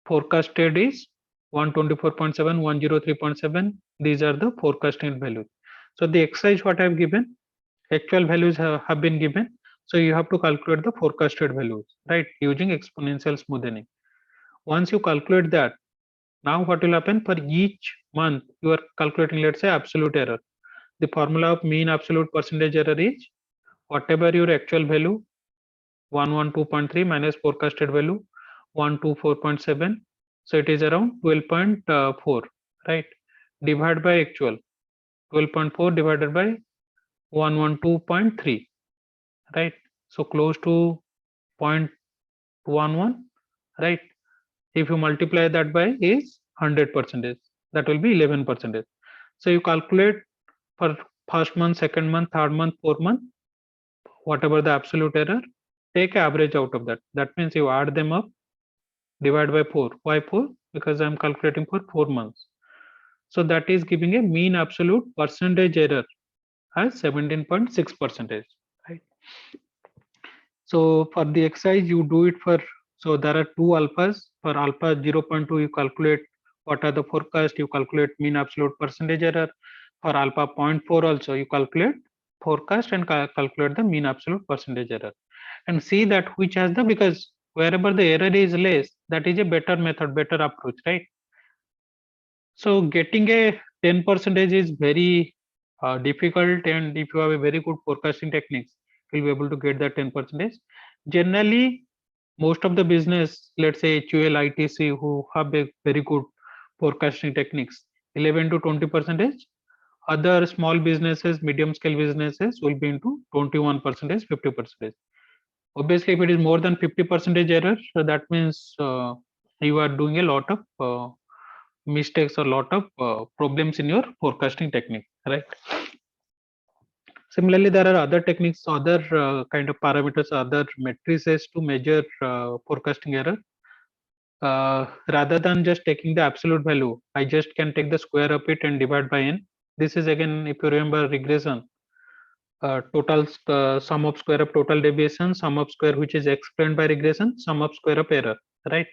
Forecasted is 124.7, 103.7. These are the forecasted values. So the exercise what I have given, actual values have been given. So you have to calculate the forecasted values, right? Using exponential smoothing. Once you calculate that, now what will happen? For each month you are calculating, let's say, absolute error. The formula of mean absolute percentage error is whatever your actual value 112.3 minus forecasted value 124.7, so it is around 12.4, right? Divide by actual 12.4 divided by 112.3, right? So close to 0.11, right? If you multiply that by is 100%, that will be 11%. So you calculate for first month, second month, third month, fourth month, whatever the absolute error, take average out of that. That means you add them up, divide by 4. Why 4? Because I'm calculating for 4 months. So that is giving a mean absolute percentage error as 17.6%, right? So for the exercise, you do it for, so there are two alphas. For alpha 0.2, you calculate what are the forecast, you calculate mean absolute percentage error. For alpha 0.4 also, you calculate forecast and calculate the mean absolute percentage error. And see that which has the, because wherever the error is less, that is a better method, better approach, right? So getting a 10% is very difficult, and if you have a very good forecasting techniques, you'll be able to get that 10%. Generally, most of the business, let's say HUL, ITC, who have a very good forecasting techniques, 11 to 20%. Other small businesses, medium scale businesses will be into 21%, 50%. Obviously, if it is more than 50% error, so that means you are doing a lot of mistakes or lot of problems in your forecasting technique, right? Similarly, there are other techniques, other kind of parameters, other matrices to measure forecasting error. Rather than just taking the absolute value, I just can take the square of it and divide by n. This is again, if you remember regression, total sum of square of total deviation, sum of square which is explained by regression, sum of square of error, right?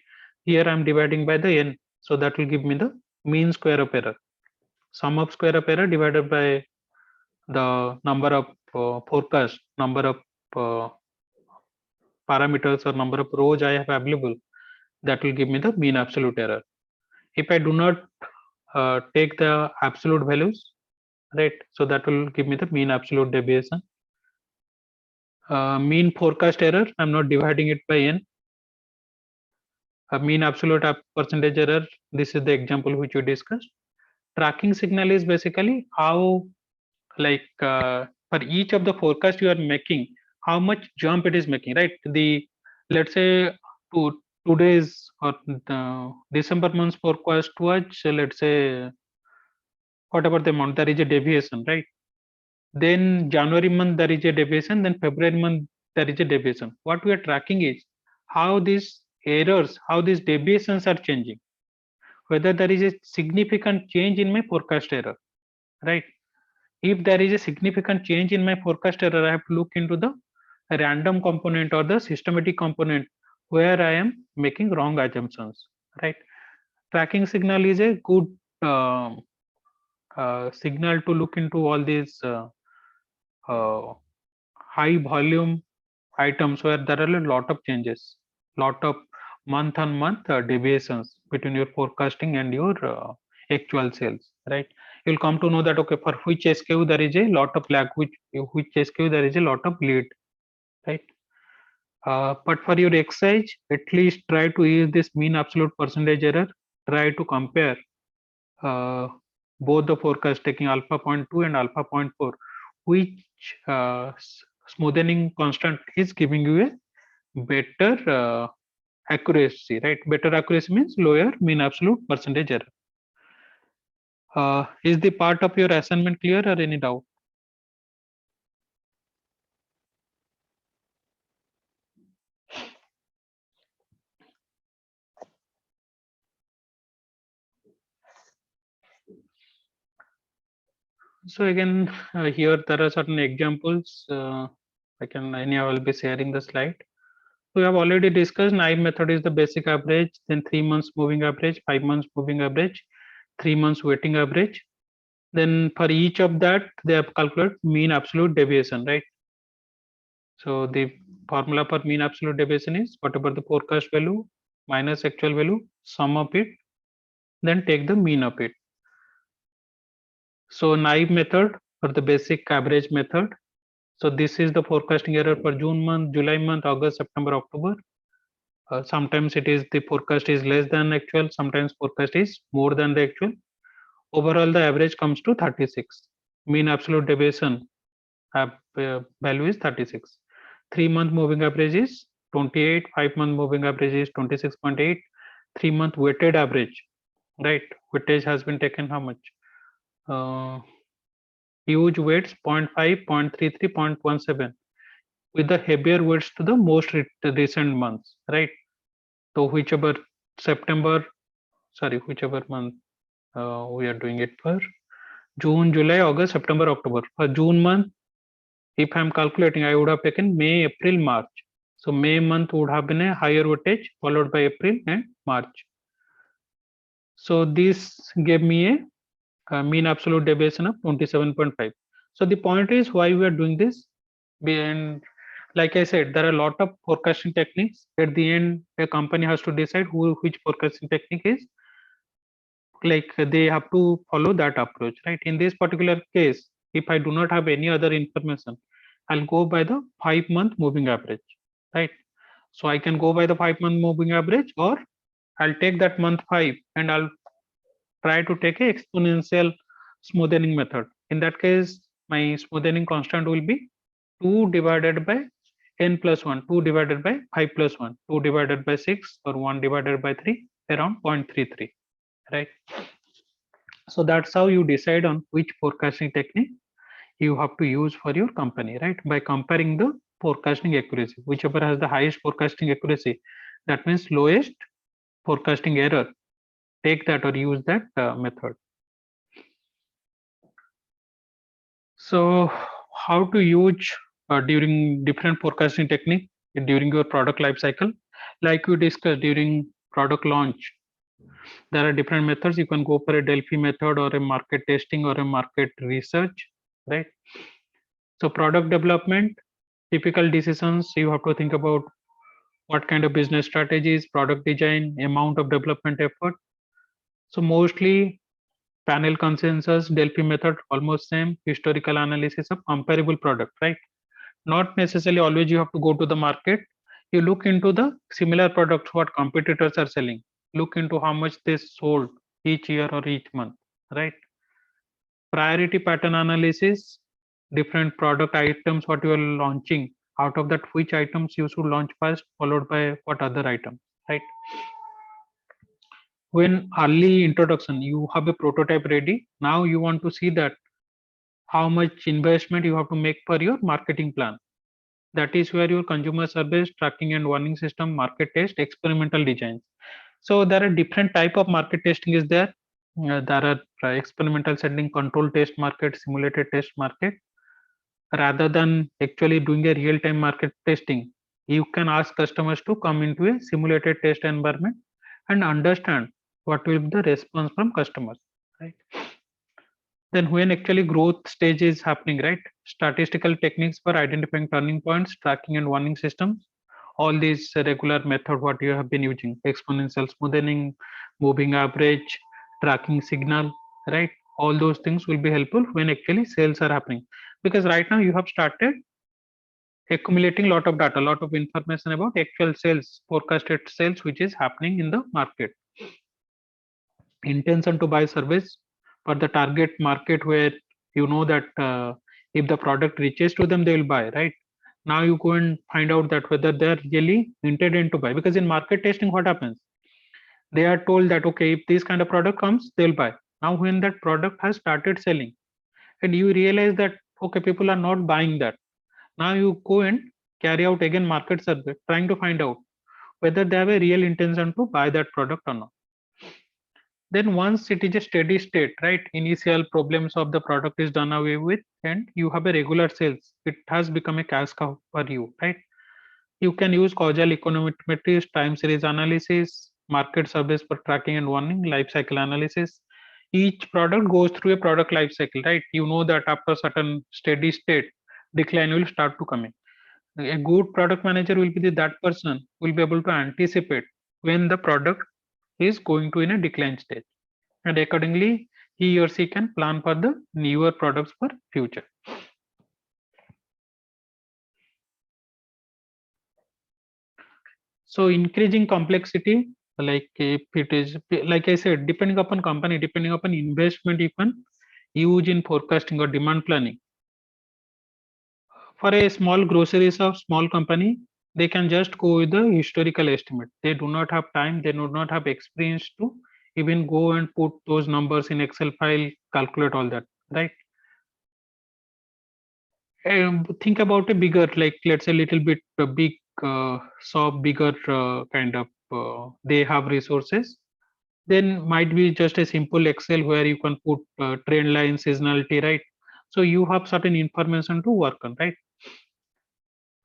Here I'm dividing by the n, so that will give me the mean square of error. Sum of square of error divided by the number of forecast, number of uh, parameters or number of rows I have available, that will give me the mean absolute error. If I do not take the absolute values, right, so that will give me the mean absolute deviation. Mean forecast error, I'm not dividing it by n. Mean absolute percentage error, this is the example which we discussed. Tracking signal is basically how, like for each of the forecast you are making, how much jump it is making, right? The, let's say, today's or the December month's forecast was, let's say, whatever the amount, there is a deviation, right? Then January month there is a deviation, then February month there is a deviation. What we are tracking is how these errors, how these deviations are changing, whether there is a significant change in my forecast error, right? If there is a significant change in my forecast error, I have to look into the random component or the systematic component where I am making wrong assumptions, right? Tracking signal is a good signal to look into all these uh, high volume items where there are a lot of changes, lot of month on month deviations between your forecasting and your actual sales, right? You'll come to know that, okay, for which SKU there is a lot of lag, which SKU there is a lot of lead, right? But for your exercise, at least try to use this mean absolute percentage error. Try to compare uh, both the forecast taking alpha 0.2 and alpha 0.4, which smoothing constant is giving you a better accuracy, right? Better accuracy means lower mean absolute percentage error. Is the part of your assignment clear or any doubt? So again, here there are certain examples. I will be sharing the slide. We have already discussed naive method is the basic average, then 3 months moving average, 5 months moving average, 3 months weighting average. Then for each of that, they have calculated mean absolute deviation, right? So the formula for mean absolute deviation is whatever the forecast value minus actual value, sum of it, then take the mean of it. So naive method or the basic average method. So this is the forecasting error for June month, July month, August, September, October. Sometimes it is the forecast is less than actual, sometimes forecast is more than the actual. Overall, the average comes to 36. Mean absolute deviation value is 36. 3-month moving average is 28. 5-month moving average is 26.8. 3-month weighted average, right? Weightage has been taken how much? Huge weights 0.5, 0.33, 0.17 with the heavier weights to the most recent months, right? So whichever whichever month we are doing it for June, July, August, September, October. For June month, if I'm calculating, I would have taken May, April, March. So May month would have been a higher weightage followed by April and March. So this gave me a mean absolute deviation of 27.5. So the point is why we are doing this. And like I said, there are a lot of forecasting techniques. At the end, a company has to decide which forecasting technique is like they have to follow that approach, right? In this particular case, if I do not have any other information, I'll go by the 5-month moving average, right? So I can go by the 5-month moving average, or I'll take that month 5 and I'll try to take a exponential smoothing method. In that case, my smoothing constant will be 2 divided by n plus 1, 2 divided by 5 plus 1, 2 divided by 6, or 1 divided by 3, around 0.33, right? So that's how you decide on which forecasting technique you have to use for your company, right? By comparing the forecasting accuracy, whichever has the highest forecasting accuracy, that means lowest forecasting error, take that or use that method. So how to use during different forecasting technique during your product life cycle, like we discussed during product launch, there are different methods. You can go for a Delphi method or a market testing or a market research, right? So product development, typical decisions, you have to think about what kind of business strategies, product design, amount of development effort. So mostly panel consensus, Delphi method, almost same, historical analysis of comparable product, right? Not necessarily always you have to go to the market. You look into the similar products, what competitors are selling. Look into how much they sold each year or each month, right? Priority pattern analysis, different product items what you are launching, out of that which items you should launch first, followed by what other item, right? When early introduction, you have a prototype ready, now you want to see that how much investment you have to make for your marketing plan. That is where your consumer surveys, tracking and warning system, market test, experimental designs. So there are different type of market testing is there. There are experimental setting, control test market, simulated test market. Rather than actually doing a real-time market testing, you can ask customers to come into a simulated test environment and understand what will be the response from customers, right? Then when actually growth stage is happening, right? Statistical techniques for identifying turning points, tracking and warning systems, all these regular method what you have been using, exponential smoothing, moving average, tracking signal, right? All those things will be helpful when actually sales are happening, because right now you have started accumulating lot of data, lot of information about actual sales, forecasted sales which is happening in the market. Intention to buy service for the target market, where you know that if the product reaches to them they will buy, right? Now you go and find out that whether they are really intended to buy, because in market testing what happens, they are told that okay, if this kind of product comes they'll buy. Now when that product has started selling and you realize that okay, people are not buying that, now you go and carry out again market survey trying to find out whether they have a real intention to buy that product or not. Then once it is a steady state, right, initial problems of the product is done away with and you have a regular sales, it has become a cash cow for you, right? You can use causal econometrics, time series analysis, market surveys for tracking and warning, life cycle analysis. Each product goes through a product life cycle, right? You know that after certain steady state, decline will start to come in. A good product manager will be that person will be able to anticipate when the product is going to in a decline stage, and accordingly he or she can plan for the newer products for future. So increasing complexity, like if it is, like I said, depending upon company, depending upon investment you can use in forecasting or demand planning. For a small groceries of small company, they can just go with the historical estimate. They do not have time, they do not have experience to even go and put those numbers in Excel file, calculate all that, right? Think about a bigger, like let's say little bit big shop, bigger kind of they have resources. Then might be just a simple Excel where you can put trend line, seasonality, right? So you have certain information to work on, right?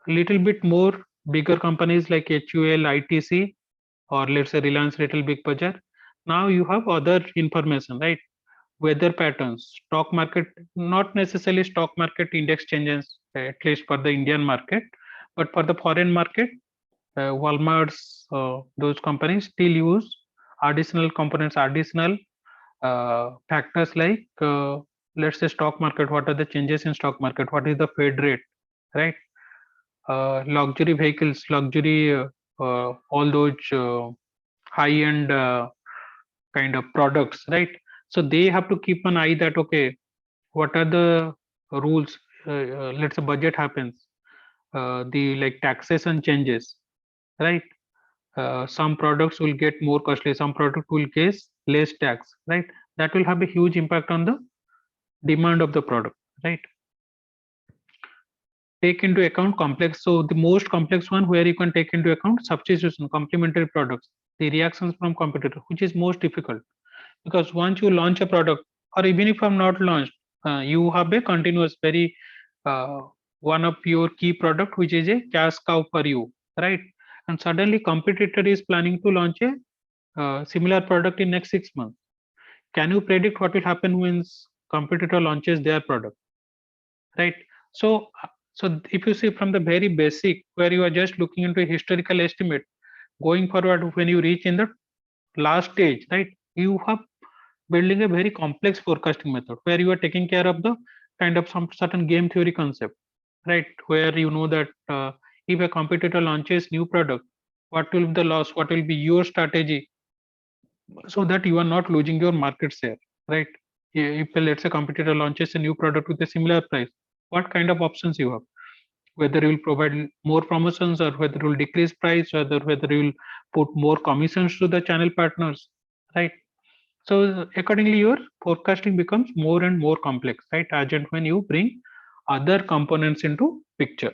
Little bit more bigger companies like HUL, ITC, or let's say Reliance Retail Big Bazaar. Now you have other information, right? Weather patterns, stock market, not necessarily stock market index changes, at least for the Indian market, but for the foreign market, Walmart's, those companies still use additional components, additional factors like, let's say stock market, what are the changes in stock market, what is the Fed rate, right? Luxury vehicles, luxury, all those high-end kind of products, right? So they have to keep an eye that, okay, what are the rules? Let's say budget happens, the like taxation changes, right? Some products will get more costly, some product will get less tax, right? That will have a huge impact on the demand of the product, right? Take into account complex, so the most complex one where you can take into account substitution, complementary products, the reactions from competitor, which is most difficult, because once you launch a product, or even if I'm not launched, you have a continuous very uh, one of your key product which is a cash cow for you, right? And suddenly competitor is planning to launch a similar product in next 6 months. Can you predict what will happen when competitor launches their product, right? So so if you see from the very basic, where you are just looking into a historical estimate, going forward when you reach in the last stage, right, you have building a very complex forecasting method where you are taking care of the kind of some certain game theory concept, right? Where you know that if a competitor launches new product, what will be the loss, what will be your strategy, so that you are not losing your market share, right? If let's say competitor launches a new product with a similar price, what kind of options you have, whether you will provide more promotions, or whether you will decrease price, whether you will put more commissions to the channel partners, right? So accordingly your forecasting becomes more and more complex, right, as and when you bring other components into picture.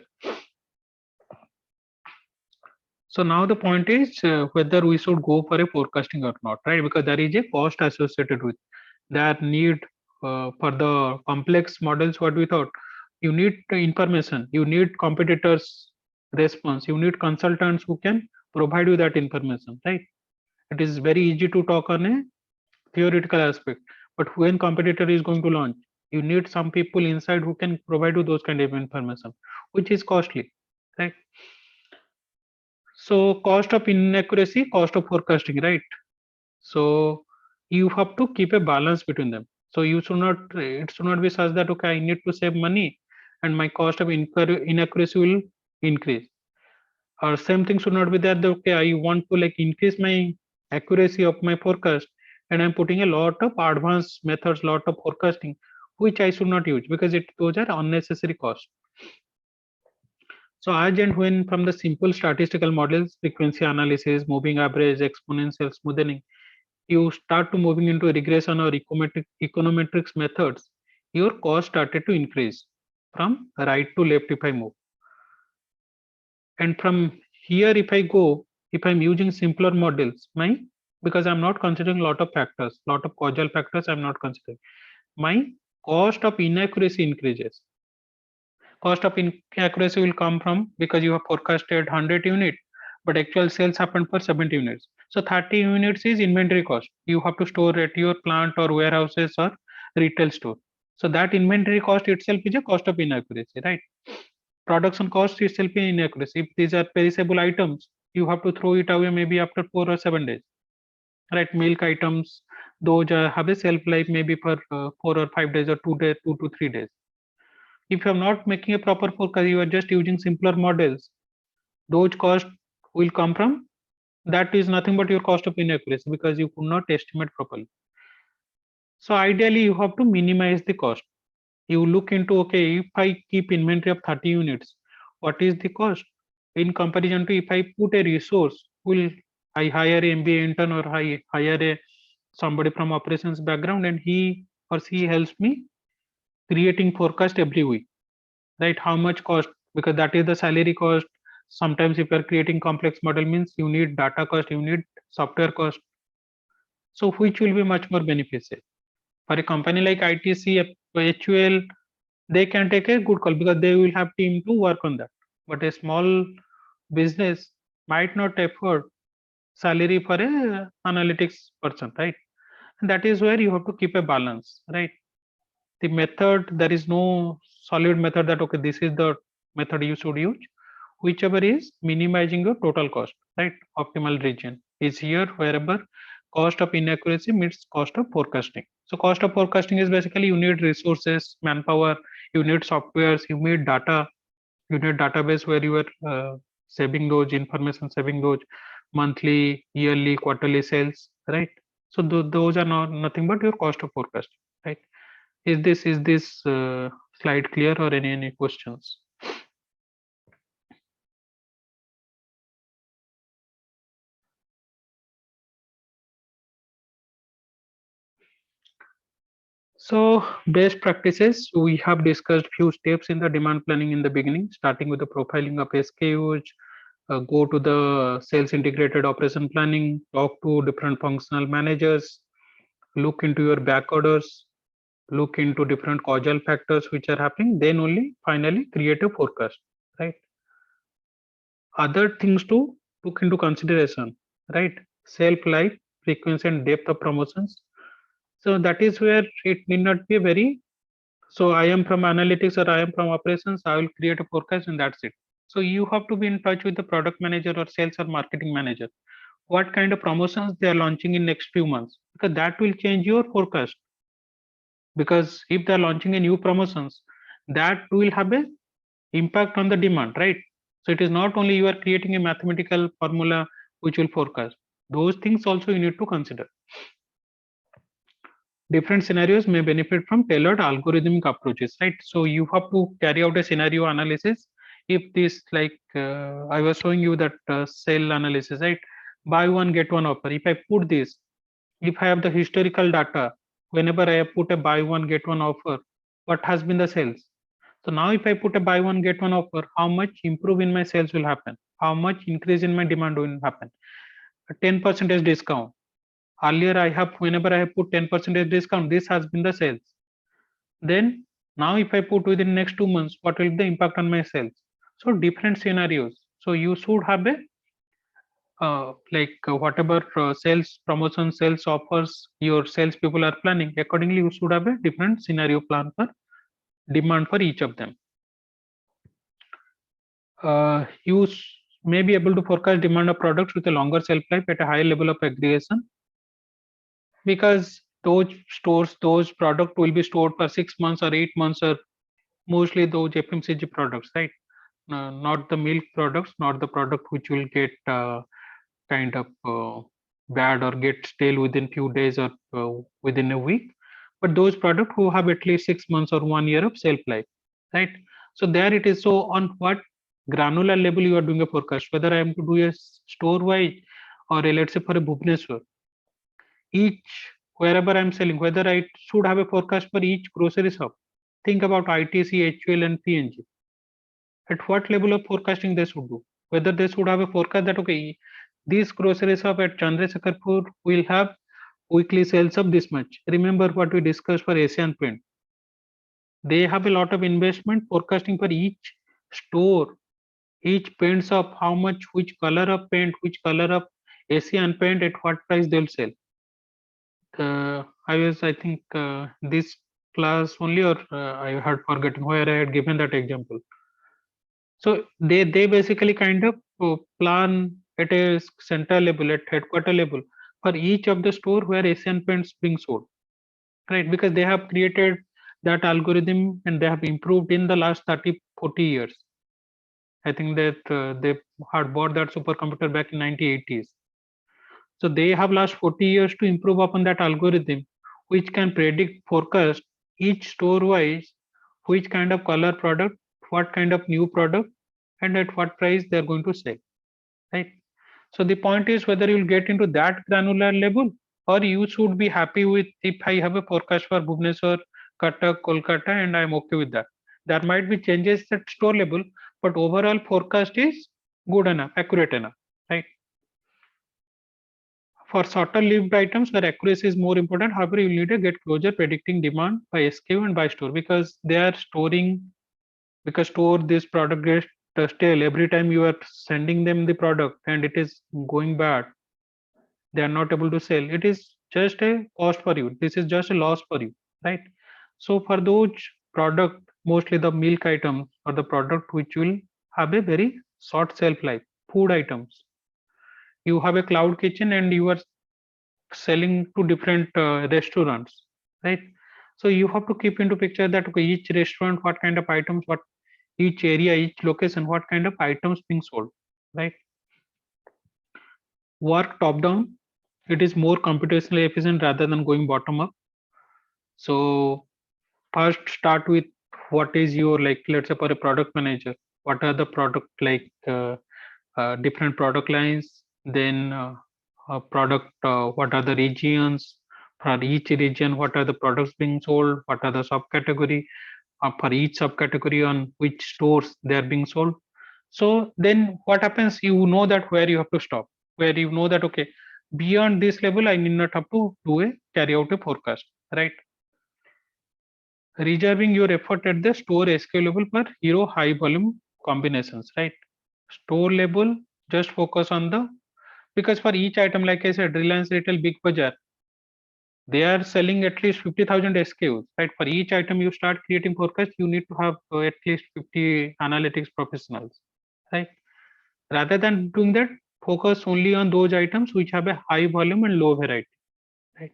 So now the point is, whether we should go for a forecasting or not, right? Because there is a cost associated with that need. For the complex models, what we thought, you need the information, you need competitors response, you need consultants who can provide you that information, right? It is very easy to talk on a theoretical aspect, but when competitor is going to launch, you need some people inside who can provide you those kind of information, which is costly, right? So cost of inaccuracy, cost of forecasting, right? So you have to keep a balance between them. So you should not, it should not be such that, okay, I need to save money and my cost of inaccuracy will increase. Or same thing should not be that, okay, I want to like increase my accuracy of my forecast, and I'm putting a lot of advanced methods, lot of forecasting, which I should not use, because it those are unnecessary costs. So as and when from the simple statistical models, frequency analysis, moving average, exponential smoothing, you start to moving into regression or econometrics methods, your cost started to increase from right to left if I move. And from here, if I go, if I'm using simpler models, my, because I'm not considering a lot of factors, lot of causal factors I'm not considering, my cost of inaccuracy increases. Cost of inaccuracy will come from, because you have forecasted 100 unit, but actual sales happened for 70 units. So 30 units is inventory cost. You have to store at your plant or warehouses or retail store. So that inventory cost itself is a cost of inaccuracy, right? Production cost itself is inaccuracy. If these are perishable items, you have to throw it away maybe after 4 or 7 days, right? Milk items, those have a shelf life maybe for 4 or 5 days or 2 days, 2 to 3 days. If you are not making a proper forecast, you are just using simpler models, those costs will come from, that is nothing but your cost of inaccuracy because you could not estimate properly. So ideally you have to minimize the cost. You look into, okay, if I keep inventory of 30 units, what is the cost in comparison to if I put a resource, will I hire a MBA intern or I hire a somebody from operations background and he or she helps me creating forecast every week, right? How much cost, because that is the salary cost. Sometimes if you are creating complex model means you need data cost, you need software cost. So which will be much more beneficial for a company like ITC, HUL? They can take a good call because they will have team to work on that. But a small business might not afford salary for a analytics person, right? And that is where you have to keep a balance, right? The method, there is no solid method that okay, this is the method you should use. Whichever is minimizing your total cost, right? Optimal region is here wherever cost of inaccuracy meets cost of forecasting. So cost of forecasting is basically you need resources, manpower, you need softwares, you need data, you need database where you are saving those information, saving those monthly, yearly, quarterly sales, right? So those are not nothing but your cost of forecasting, right? Is this slide clear or any questions? So best practices, we have discussed few steps in the demand planning in the beginning, starting with the profiling of SKUs, go to the sales integrated operation planning, talk to different functional managers, look into your back orders, look into different causal factors which are happening, then only finally create a forecast, right? Other things to took into consideration, right? Shelf life, frequency and depth of promotions. So that is where it need not be very, so I am from analytics or I am from operations, I will create a forecast and that's it. So you have to be in touch with the product manager or sales or marketing manager, what kind of promotions they are launching in next few months, because that will change your forecast. Because if they are launching a new promotions, that will have a impact on the demand, right? So it is not only you are creating a mathematical formula which will forecast, those things also you need to consider. Different scenarios may benefit from tailored algorithmic approaches, right? So you have to carry out a scenario analysis. If this, like I was showing you that sale analysis, right? Buy one get one offer. If I put this, if I have the historical data, whenever I have put a buy one get one offer, what has been the sales? So now if I put a buy one get one offer, how much improve in my sales will happen? How much increase in my demand will happen? A 10% discount. Earlier I have, whenever I have put 10% discount, this has been the sales. Then now if I put within next 2 months, what will be the impact on my sales? So different scenarios. So you should have a whatever sales promotion, sales offers your sales people are planning. Accordingly, you should have a different scenario plan for demand for each of them. You may be able to forecast demand of products with a longer shelf life at a higher level of aggregation, because those stores, those product will be stored for 6 months or 8 months, or mostly those FMCG products, right? Not the milk products, not the product which will get kind of bad or get stale within few days or within a week, but those products who have at least 6 months or 1 year of shelf life, right? So there it is. So on what granular level you are doing a forecast, whether I am to do a store wise or let's say for a Bhubaneswar, each wherever I'm selling, whether I should have a forecast for each grocery shop. Think about ITC, HUL and PNG. At what level of forecasting they should do? Whether they should have a forecast that okay, this grocery shop at Chandrasekharpur will have weekly sales of this much. Remember what we discussed for Asian Paint. They have a lot of investment forecasting for each store, each paint shop, how much, which color of paint, which color of Asian Paint, at what price they'll sell. I was, I think, this class only, or I had forgotten where I had given that example. So they basically kind of plan at a central level, at headquarter level, for each of the store where Asian Paints being sold, right? Because they have created that algorithm and they have improved in the last 30-40 years. I think that they had bought that supercomputer back in 1980s. So they have last 40 years to improve upon that algorithm, which can predict forecast each store wise, which kind of color product, what kind of new product, and at what price they are going to sell, right? So the point is whether you'll get into that granular level, or you should be happy with if I have a forecast for Bhubaneswar, Cuttack, Kolkata, and I'm okay with that. There might be changes at store level, but overall forecast is good enough, accurate enough, right? For shorter lived items where accuracy is more important, however, you need to get closer predicting demand by SKU and by store, because they are storing, because store this product gets stale every time you are sending them the product and it is going bad, they are not able to sell, it is just a cost for you, this is just a loss for you, right? So for those product, mostly the milk items or the product which will have a very short shelf life, food items, you have a cloud kitchen and you are selling to different restaurants, right? So you have to keep into picture that okay, each restaurant what kind of items, what each area, each location, what kind of items being sold, right? Work top down, it is more computationally efficient rather than going bottom up. So first start with what is your, like, let's say for a product manager, what are the product, like different product lines, then product, what are the regions, for each region what are the products being sold, what are the subcategory, for each subcategory on which stores they are being sold. So then what happens, you know that where you have to stop, where you know that okay, beyond this level I need not have to do a carry out a forecast, right? Reserving your effort at the store SKU level for hero high volume combinations, right? Store level, just focus on the, because for each item, like I said, Reliance Retail, Big Bazaar, they are selling at least 50,000 SKUs, right? For each item you start creating forecast, you need to have at least 50 analytics professionals, right? Rather than doing that, focus only on those items which have a high volume and low variety, right?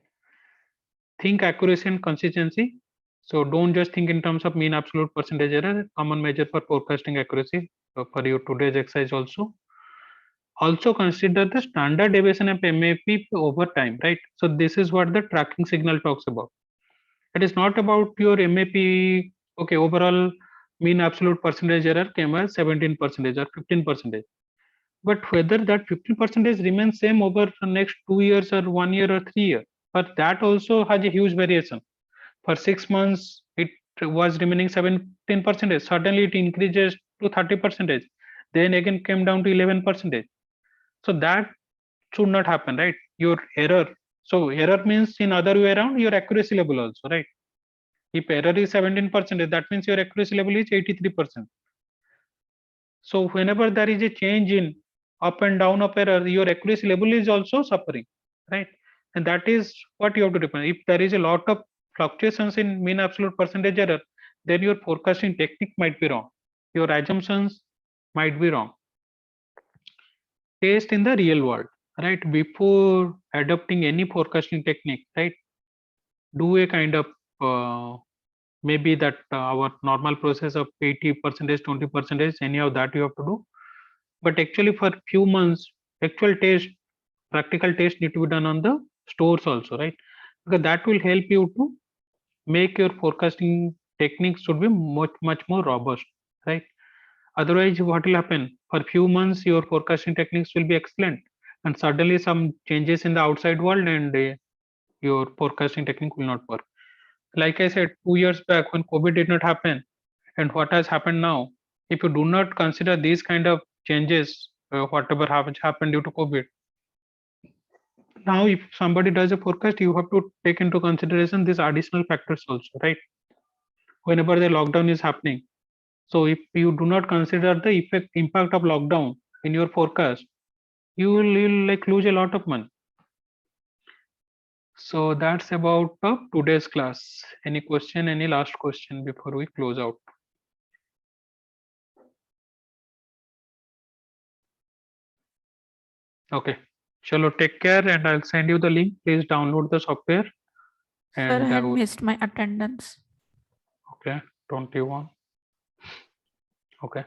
Think accuracy and consistency. So don't just think in terms of mean absolute percentage error, common measure for forecasting accuracy for your today's exercise also. Also consider the standard deviation of MAP over time, right? So this is what the tracking signal talks about. It is not about your MAP, okay, overall mean absolute percentage error came as 17% or 15%. But whether that 15% remains same over the next 2 years or 1 year or 3 years, but that also has a huge variation. For 6 months, it was remaining 17%. Suddenly, it increases to 30%. Then again came down to 11%. So that should not happen, right? Your error. So error means in other way around your accuracy level also, right? If error is 17%, that means your accuracy level is 83%. So whenever there is a change in up and down of error, your accuracy level is also suffering, right? And that is what you have to depend. If there is a lot of fluctuations in mean absolute percentage error, then your forecasting technique might be wrong. Your assumptions might be wrong. Test in the real world, right? Before adopting any forecasting technique, right? Do a kind of maybe that our normal process of 80%, 20%, any of that you have to do. But actually for few months, actual test, practical test need to be done on the stores also, right? Because that will help you to make your forecasting techniques should be much more robust, right? Otherwise what will happen, for few months your forecasting techniques will be excellent, and suddenly some changes in the outside world and your forecasting technique will not work. Like I said, 2 years back when COVID did not happen, and what has happened now, if you do not consider these kind of changes, whatever happened due to COVID, now if somebody does a forecast, you have to take into consideration these additional factors also, right? Whenever the lockdown is happening, so if you do not consider the impact of lockdown in your forecast, you'll like lose a lot of money. So that's about today's class. Any question, any last question before we close out? Okay. Chalo, take care, and I'll send you the link. Please download the software. Sir, I And had missed my attendance. okay, 21. Okay.